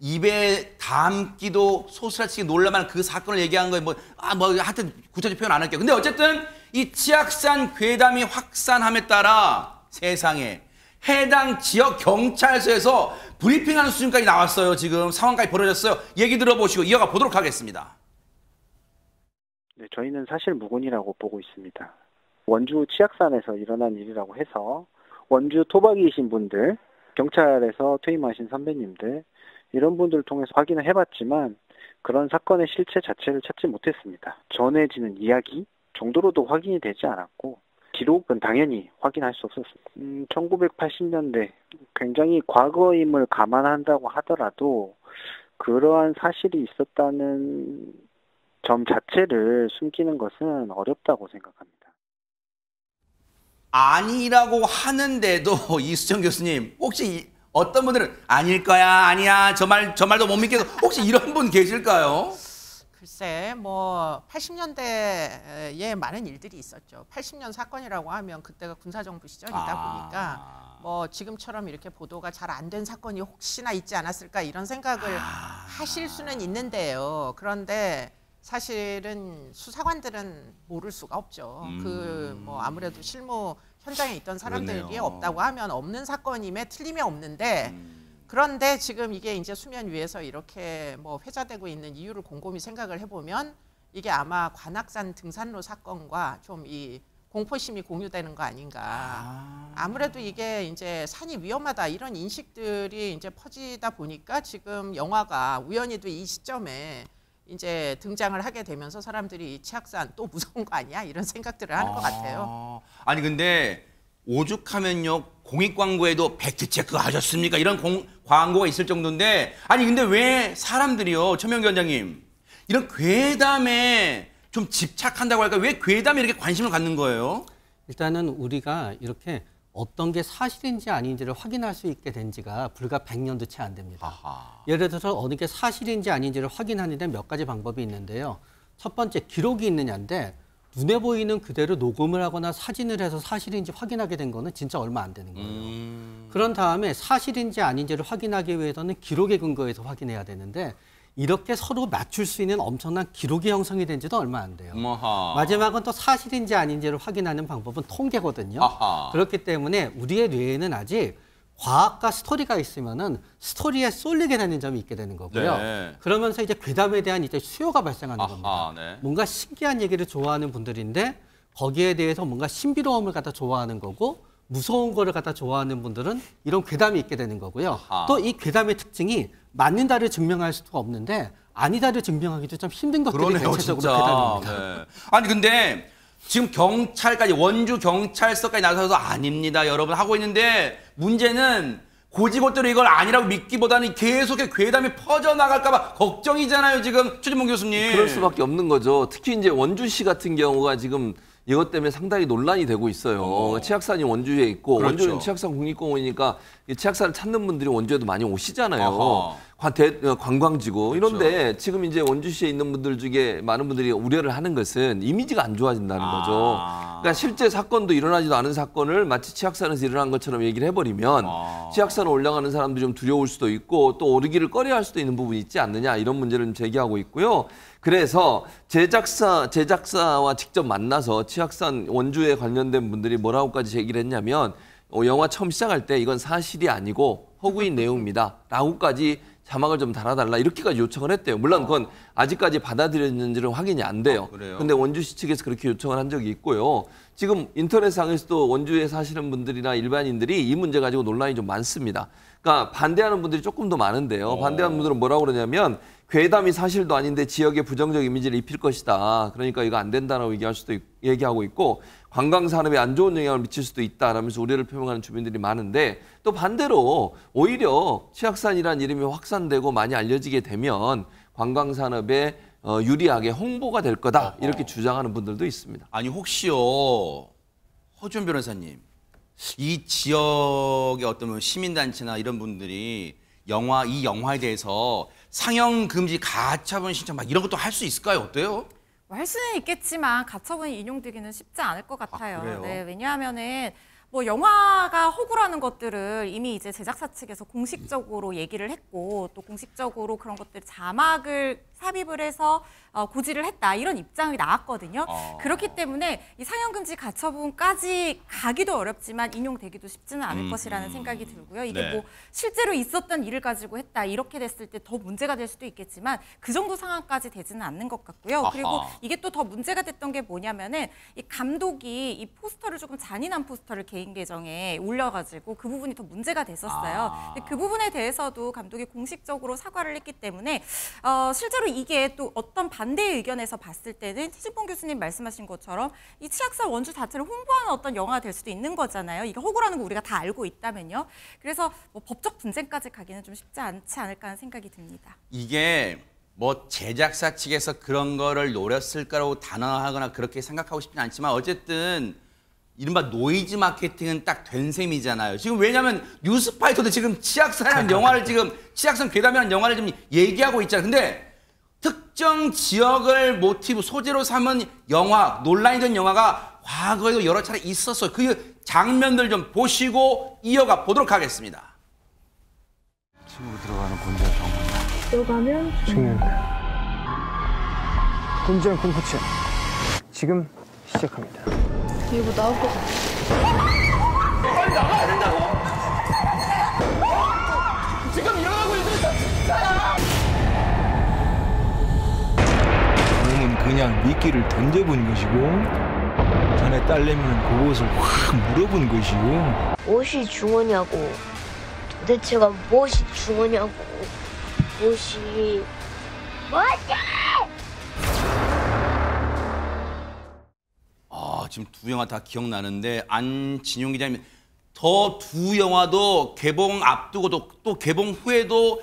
입에 담기도 소스라치게 놀라만 그 사건을 얘기한 거에 하여튼 구체적 표현 안 할게요. 근데 어쨌든 이 치악산 괴담이 확산함에 따라 세상에 해당 지역 경찰서에서 브리핑하는 수준까지 나왔어요. 지금 상황까지 벌어졌어요. 얘기 들어보시고 이어가 보도록 하겠습니다. 네, 저희는 사실 무근이라고 보고 있습니다. 원주 치악산에서 일어난 일이라고 해서 원주 토박이이신 분들, 경찰에서 퇴임하신 선배님들 이런 분들을 통해서 확인을 해봤지만 그런 사건의 실체 자체를 찾지 못했습니다. 전해지는 이야기 정도로도 확인이 되지 않았고 기록은 당연히 확인할 수 없었습니다. 1980년대 굉장히 과거임을 감안한다고 하더라도 그러한 사실이 있었다는 점 자체를 숨기는 것은 어렵다고 생각합니다. 아니라고 하는데도 이수정 교수님 혹시 어떤 분들은 아닐 거야, 아니야, 저 말도 못 믿겠어. 혹시 이런 분 계실까요? 글쎄, 뭐 80년대에 많은 일들이 있었죠. 80년 사건이라고 하면 그때가 군사정부 시절이다 보니까 뭐 지금처럼 이렇게 보도가 잘 안 된 사건이 혹시나 있지 않았을까 이런 생각을 하실 수는 있는데요. 그런데 사실은 수사관들은 모를 수가 없죠. 뭐 아무래도 실무 현장에 있던 사람들이 그러네요. 없다고 하면 없는 사건임에 틀림이 없는데 그런데 지금 이게 이제 수면 위에서 이렇게 뭐 회자되고 있는 이유를 곰곰이 생각을 해보면 이게 아마 관악산 등산로 사건과 좀 이 공포심이 공유되는 거 아닌가. 아무래도 이게 이제 산이 위험하다 이런 인식들이 이제 퍼지다 보니까 지금 영화가 우연히도 이 시점에 이제 등장을 하게 되면서 사람들이 이 치악산 또 무서운 거 아니야? 이런 생각들을 하는 것 같아요. 아니 근데 오죽하면요 공익 광고에도 팩트 체크 하셨습니까? 이런 광고가 있을 정도인데 아니 근데 왜 사람들이요 최명규 원장님 이런 괴담에 좀 집착한다고 할까? 왜 괴담에 이렇게 관심을 갖는 거예요? 일단은 우리가 이렇게 어떤 게 사실인지 아닌지를 확인할 수 있게 된 지가 불과 100년도 채 안 됩니다. 예를 들어서 어느 게 사실인지 아닌지를 확인하는 데 몇 가지 방법이 있는데요. 첫 번째, 기록이 있느냐인데 눈에 보이는 그대로 녹음을 하거나 사진을 해서 사실인지 확인하게 된 거는 진짜 얼마 안 되는 거예요. 그런 다음에 사실인지 아닌지를 확인하기 위해서는 기록에 근거해서 확인해야 되는데 이렇게 서로 맞출 수 있는 엄청난 기록이 형성이 된 지도 얼마 안 돼요. 마지막은 또 사실인지 아닌지를 확인하는 방법은 통계거든요. 그렇기 때문에 우리의 뇌에는 아직 과학과 스토리가 있으면은 스토리에 쏠리게 되는 점이 있게 되는 거고요. 네. 그러면서 이제 괴담에 대한 이제 수요가 발생하는 겁니다. 네. 뭔가 신기한 얘기를 좋아하는 분들인데 거기에 대해서 뭔가 신비로움을 갖다 좋아하는 거고 무서운 거를 갖다 좋아하는 분들은 이런 괴담이 있게 되는 거고요. 아하. 또 이 괴담의 특징이 맞는다를 증명할 수가 없는데 아니다를 증명하기도 좀 힘든 것들이 그러네요, 대체적으로 진짜. 괴담입니다. 네. 아니 근데 지금 경찰까지 원주 경찰서까지 나서서 아닙니다 여러분 하고 있는데 문제는 고지고대로 이걸 아니라고 믿기보다는 계속해 괴담이 퍼져나갈까 봐 걱정이잖아요 지금 최진봉 교수님. 그럴 수밖에 없는 거죠. 특히 이제 원주시 같은 경우가 지금 이것 때문에 상당히 논란이 되고 있어요. 치악산이 원주에 있고 그렇죠. 원주는 치악산 국립공원이니까 이 치악산을 찾는 분들이 원주에도 많이 오시잖아요. 어허. 관광지고 그렇죠. 이런데 지금 이제 원주시에 있는 분들 중에 많은 분들이 우려를 하는 것은 이미지가 안 좋아진다는 거죠. 그러니까 실제 사건도 일어나지도 않은 사건을 마치 치악산에서 일어난 것처럼 얘기를 해버리면 치악산을 올라가는 사람들이 좀 두려울 수도 있고 또 오르기를 꺼려할 수도 있는 부분이 있지 않느냐 이런 문제를 좀 제기하고 있고요. 그래서 제작사와 직접 만나서 치악산 원주에 관련된 분들이 뭐라고까지 제기를 했냐면 영화 처음 시작할 때 이건 사실이 아니고 허구인 내용입니다. 라고까지 자막을 좀 달아달라 이렇게까지 요청을 했대요. 물론 그건 아직까지 받아들였는지는 확인이 안 돼요. 그런데 원주시 측에서 그렇게 요청을 한 적이 있고요. 지금 인터넷상에서도 원주에 사시는 분들이나 일반인들이 이 문제 가지고 논란이 좀 많습니다. 그러니까 반대하는 분들이 조금 더 많은데요. 반대하는 분들은 뭐라고 그러냐면 괴담이 사실도 아닌데 지역에 부정적 이미지를 입힐 것이다. 그러니까 이거 안 된다라고 얘기하고 있고 관광 산업에 안 좋은 영향을 미칠 수도 있다라면서 우려를 표명하는 주민들이 많은데 또 반대로 오히려 치악산이라는 이름이 확산되고 많이 알려지게 되면 관광 산업에 유리하게 홍보가 될 거다. 이렇게 주장하는 분들도 있습니다. 아니 혹시요 허준 변호사님 이 지역의 어떤 시민단체나 이런 분들이 이 영화에 대해서 상영 금지 가처분 신청 막 이런 것도 할 수 있을까요? 어때요? 할 수는 있겠지만 가처분이 인용되기는 쉽지 않을 것 같아요. 그래요? 네, 왜냐하면은 뭐 영화가 허구라는 것들을 이미 이제 제작사 측에서 공식적으로 얘기를 했고 또 공식적으로 그런 것들 자막을 삽입을 해서 고지를 했다 이런 입장이 나왔거든요. 그렇기 때문에 이 상영금지 가처분까지 가기도 어렵지만 인용되기도 쉽지는 않을 것이라는 생각이 들고요. 이게 뭐 실제로 있었던 일을 가지고 했다 이렇게 됐을 때 더 문제가 될 수도 있겠지만 그 정도 상황까지 되지는 않는 것 같고요. 그리고 이게 또 더 문제가 됐던 게 뭐냐면은 이 감독이 이 포스터를 조금 잔인한 포스터를 개인 계정에 올려가지고 그 부분이 더 문제가 됐었어요. 근데 그 부분에 대해서도 감독이 공식적으로 사과를 했기 때문에 실제로 이게 또 어떤 반대 의견에서 봤을 때는 최진봉 교수님 말씀하신 것처럼 이 치악산 원주 자체를 홍보하는 어떤 영화가 될 수도 있는 거잖아요. 이게 허구라는 거 우리가 다 알고 있다면요. 그래서 뭐 법적 분쟁까지 가기는 좀 쉽지 않지 않을까 하는 생각이 듭니다. 이게 뭐 제작사 측에서 그런 거를 노렸을까라고 단언하거나 그렇게 생각하고 싶진 않지만 어쨌든 이른바 노이즈 마케팅은 딱 된 셈이잖아요. 지금 왜냐하면 뉴스파이터도 지금 치악산이라는 영화를 지금 치악산 괴담이라는 영화를 지금 얘기하고 있잖아요. 근데 특정 지역을 모티브 소재로 삼은 영화, 논란이 된 영화가 과거에도 여러 차례 있었어요. 그 장면들 좀 보시고 이어가 보도록 하겠습니다. 지금으로 들어가는 곤지암 병원. 들어가면 곤지암 공포증 지금 시작합니다. 이거 나올 것 같아. 빨리 나가야 된다고. 지금 일어나고 있는 진짜야. 몸은 그냥 미끼를 던져본 것이고 자네 딸내미는 그것을 확 물어본 것이고 무엇이 중요냐고 도대체가 무엇이 중요냐고 무엇이 지금 두 영화 다 기억나는데 안진용 기자님 더 두 영화도 개봉 앞두고도 또 개봉 후에도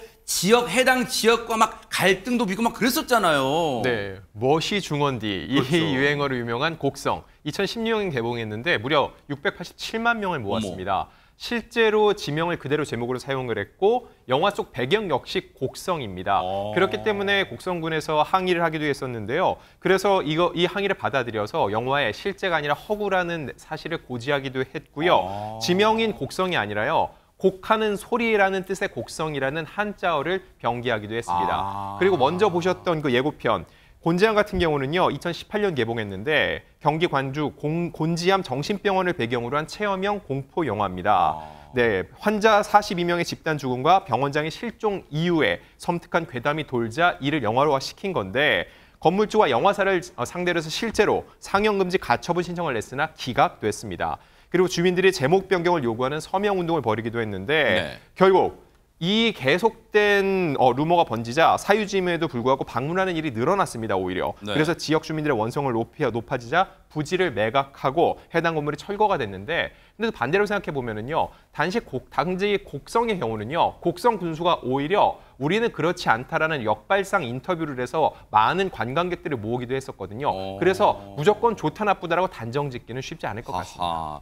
해당 지역과 막 갈등도 빚고 막 그랬었잖아요. 네, 무엇이 중원디 이 그렇죠. 유행어로 유명한 곡성 2016년 개봉했는데 무려 687만 명을 모았습니다. 실제로 지명을 그대로 제목으로 사용을 했고 영화 속 배경 역시 곡성입니다. 그렇기 때문에 곡성군에서 항의를 하기도 했었는데요. 그래서 이 항의를 받아들여서 영화에 실제가 아니라 허구라는 사실을 고지하기도 했고요. 지명인 곡성이 아니라요. 곡하는 소리라는 뜻의 곡성이라는 한자어를 병기하기도 했습니다. 그리고 먼저 보셨던 그 예고편 곤지암 같은 경우는요. 2018년 개봉했는데 경기 관주 곤지암 정신병원을 배경으로 한 체험형 공포 영화입니다. 네, 환자 42명의 집단 죽음과 병원장의 실종 이후에 섬뜩한 괴담이 돌자 이를 영화로화시킨 건데 건물주와 영화사를 상대로 해서 실제로 상영금지 가처분 신청을 냈으나 기각됐습니다. 그리고 주민들이 제목 변경을 요구하는 서명 운동을 벌이기도 했는데 네. 결국 이 계속된 루머가 번지자 사유지임에도 불구하고 방문하는 일이 늘어났습니다, 오히려. 네. 그래서 지역 주민들의 원성을 높아지자 부지를 매각하고 해당 건물이 철거가 됐는데, 근데 반대로 생각해 보면은요, 당시 곡성의 경우는요, 곡성 군수가 오히려 우리는 그렇지 않다라는 역발상 인터뷰를 해서 많은 관광객들을 모으기도 했었거든요. 그래서 무조건 좋다 나쁘다라고 단정짓기는 쉽지 않을 것 같습니다.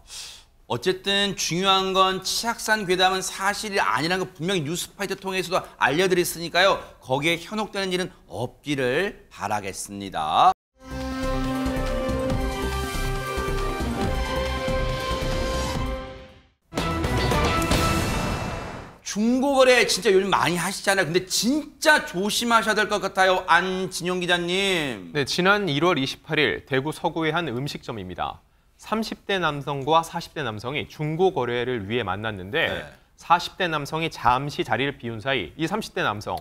어쨌든 중요한 건 치악산 괴담은 사실이 아니라는 거 분명히 뉴스파이터 통해서도 알려드렸으니까요. 거기에 현혹되는 일은 없기를 바라겠습니다. 중고거래 진짜 요즘 많이 하시잖아요. 근데 진짜 조심하셔야 될 것 같아요. 안진용 기자님. 네, 지난 1월 28일 대구 서구의 한 음식점입니다. 30대 남성과 40대 남성이 중고 거래를 위해 만났는데 40대 남성이 잠시 자리를 비운 사이 이 30대 남성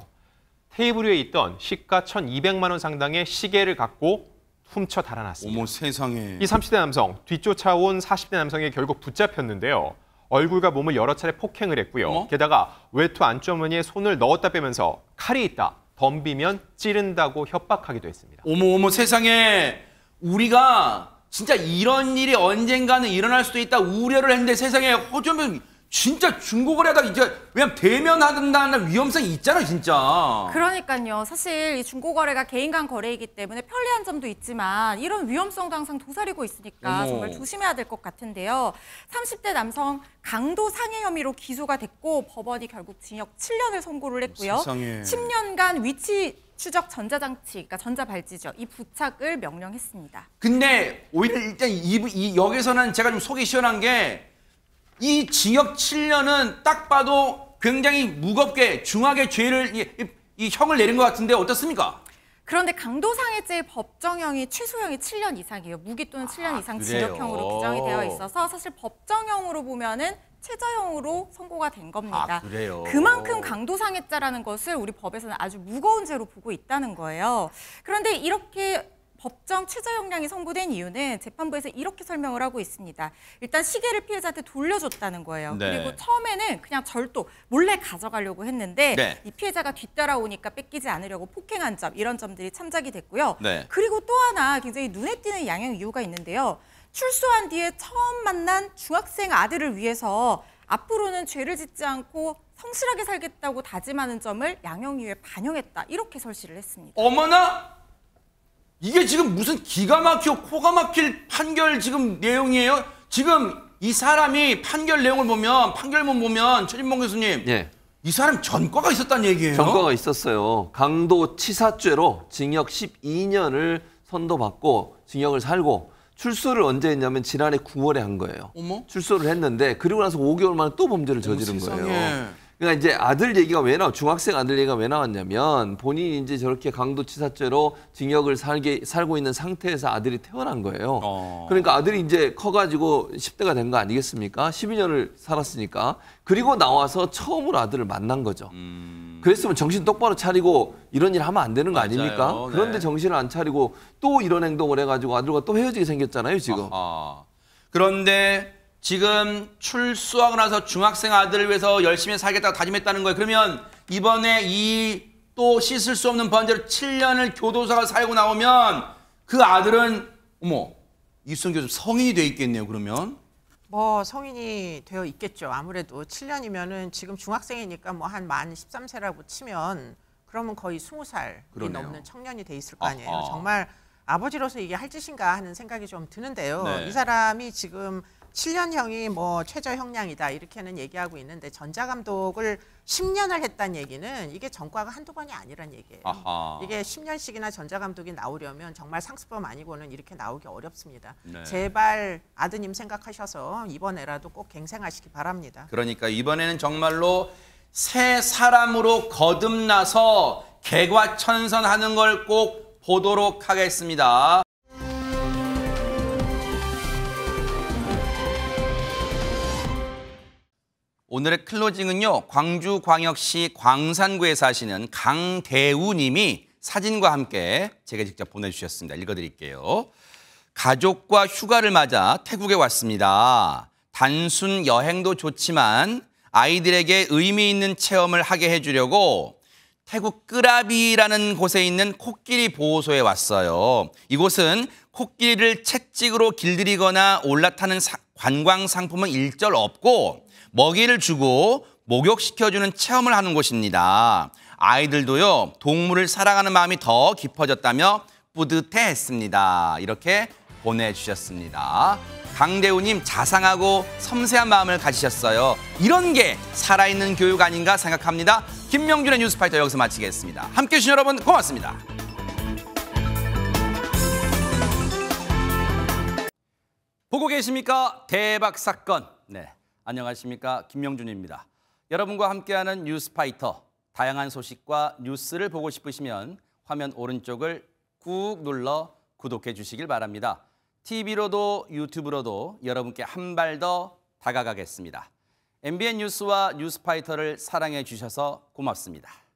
테이블 위에 있던 시가 1,200만 원 상당의 시계를 갖고 훔쳐 달아났습니다. 어머 세상에. 이 30대 남성 뒤쫓아온 40대 남성이 결국 붙잡혔는데요. 얼굴과 몸을 여러 차례 폭행을 했고요. 게다가 외투 안주머니에 손을 넣었다 빼면서 칼이 있다, 덤비면 찌른다고 협박하기도 했습니다. 어머 세상에. 우리가 진짜 이런 일이 언젠가는 일어날 수도 있다 우려를 했는데 세상에 어쩌면 진짜 중고거래하다가 이제 왜냐면 대면한다는 위험성이 있잖아요, 진짜. 그러니까요. 사실 이 중고거래가 개인 간 거래이기 때문에 편리한 점도 있지만 이런 위험성도 항상 도사리고 있으니까 정말 조심해야 될 것 같은데요. 30대 남성 강도 상해 혐의로 기소가 됐고 법원이 결국 징역 7년을 선고를 했고요. 세상에. 10년간 위치 추적 전자장치, 그러니까 전자발찌죠. 이 부착을 명령했습니다. 근데 오히려 일단 여기서는 제가 좀 속이 시원한 게 이 징역 7년은 딱 봐도 굉장히 무겁게 중하게 죄를 이 형을 내린 것 같은데 어떻습니까? 그런데 강도상해죄의 법정형이 최소형이 7년 이상이에요. 무기 또는 7년 이상 징역형으로 규정이 되어 있어서 사실 법정형으로 보면은 최저형으로 선고가 된 겁니다. 그래요? 그만큼 강도상해죄라는 것을 우리 법에서는 아주 무거운 죄로 보고 있다는 거예요. 그런데 이렇게 법정 최저형량이 선고된 이유는 재판부에서 이렇게 설명을 하고 있습니다. 일단 시계를 피해자한테 돌려줬다는 거예요. 네. 그리고 처음에는 그냥 절도 몰래 가져가려고 했는데 네. 이 피해자가 뒤따라오니까 뺏기지 않으려고 폭행한 점, 이런 점들이 참작이 됐고요. 네. 그리고 또 하나 굉장히 눈에 띄는 양형 이유가 있는데요. 출소한 뒤에 처음 만난 중학생 아들을 위해서 앞으로는 죄를 짓지 않고 성실하게 살겠다고 다짐하는 점을 양형 이유에 반영했다. 이렇게 설시를 했습니다. 어머나! 이게 지금 무슨 기가 막히고 코가 막힐 판결 지금 내용이에요? 지금 이 사람이 판결 내용을 보면, 판결문 보면 최진봉 교수님, 이 사람 전과가 있었다는 얘기예요? 전과가 있었어요. 강도치사죄로 징역 12년을 선고받고 징역을 살고 출소를 언제 했냐면 지난해 9월에 한 거예요. 어머? 출소를 했는데 그리고 나서 5개월 만에 또 범죄를 저지른 거예요. 그러니까 이제 아들 얘기가 왜 중학생 아들 얘기가 왜 나왔냐면 본인이 이제 저렇게 강도치사죄로 징역을 살고 있는 상태에서 아들이 태어난 거예요. 그러니까 아들이 이제 커가지고 10대가 된 거 아니겠습니까? 12년을 살았으니까. 그리고 나와서 처음으로 아들을 만난 거죠. 그랬으면 정신 똑바로 차리고 이런 일 하면 안 되는 거 아닙니까? 네. 그런데 정신을 안 차리고 또 이런 행동을 해가지고 아들과 또 헤어지게 생겼잖아요, 지금. 그런데 지금 출소하고 나서 중학생 아들을 위해서 열심히 살겠다고 다짐했다는 거예요. 그러면 이번에 이 또 씻을 수 없는 번제로 7년을 교도소가 살고 나오면 그 아들은 어머 이수정 교수 성인이 돼 있겠네요. 그러면 뭐 성인이 되어 있겠죠. 아무래도 7년이면은 지금 중학생이니까 뭐 한 만 13세라고 치면 그러면 거의 20살이 그러네요. 넘는 청년이 돼 있을 거 아니에요. 정말 아버지로서 이게 할 짓인가 하는 생각이 좀 드는데요. 네. 이 사람이 지금 7년형이 뭐 최저형량이다 이렇게는 얘기하고 있는데 전자감독을 10년을 했다는 얘기는 이게 전과가 한두 번이 아니란 얘기예요. 이게 10년씩이나 전자감독이 나오려면 정말 상습범 아니고는 이렇게 나오기 어렵습니다. 네. 제발 아드님 생각하셔서 이번에라도 꼭 갱생하시기 바랍니다. 그러니까 이번에는 정말로 새 사람으로 거듭나서 개과천선하는 걸 꼭 보도록 하겠습니다. 오늘의 클로징은요. 광주광역시 광산구에 사시는 강대우 님이 사진과 함께 제가 직접 보내주셨습니다. 읽어드릴게요. 가족과 휴가를 맞아 태국에 왔습니다. 단순 여행도 좋지만 아이들에게 의미 있는 체험을 하게 해주려고 태국 끄라비라는 곳에 있는 코끼리 보호소에 왔어요. 이곳은 코끼리를 채찍으로 길들이거나 올라타는 관광 상품은 일절 없고 먹이를 주고 목욕시켜주는 체험을 하는 곳입니다. 아이들도요, 동물을 사랑하는 마음이 더 깊어졌다며 뿌듯해했습니다. 이렇게 보내주셨습니다. 강대우님, 자상하고 섬세한 마음을 가지셨어요. 이런 게 살아있는 교육 아닌가 생각합니다. 김명준의 뉴스파이터 여기서 마치겠습니다. 함께해 주신 여러분 고맙습니다. 보고 계십니까? 대박 사건. 네, 안녕하십니까? 김명준입니다. 여러분과 함께하는 뉴스파이터. 다양한 소식과 뉴스를 보고 싶으시면 화면 오른쪽을 꾹 눌러 구독해 주시길 바랍니다. TV로도 유튜브로도 여러분께 한 발 더 다가가겠습니다. MBN 뉴스와 뉴스파이터를 사랑해 주셔서 고맙습니다.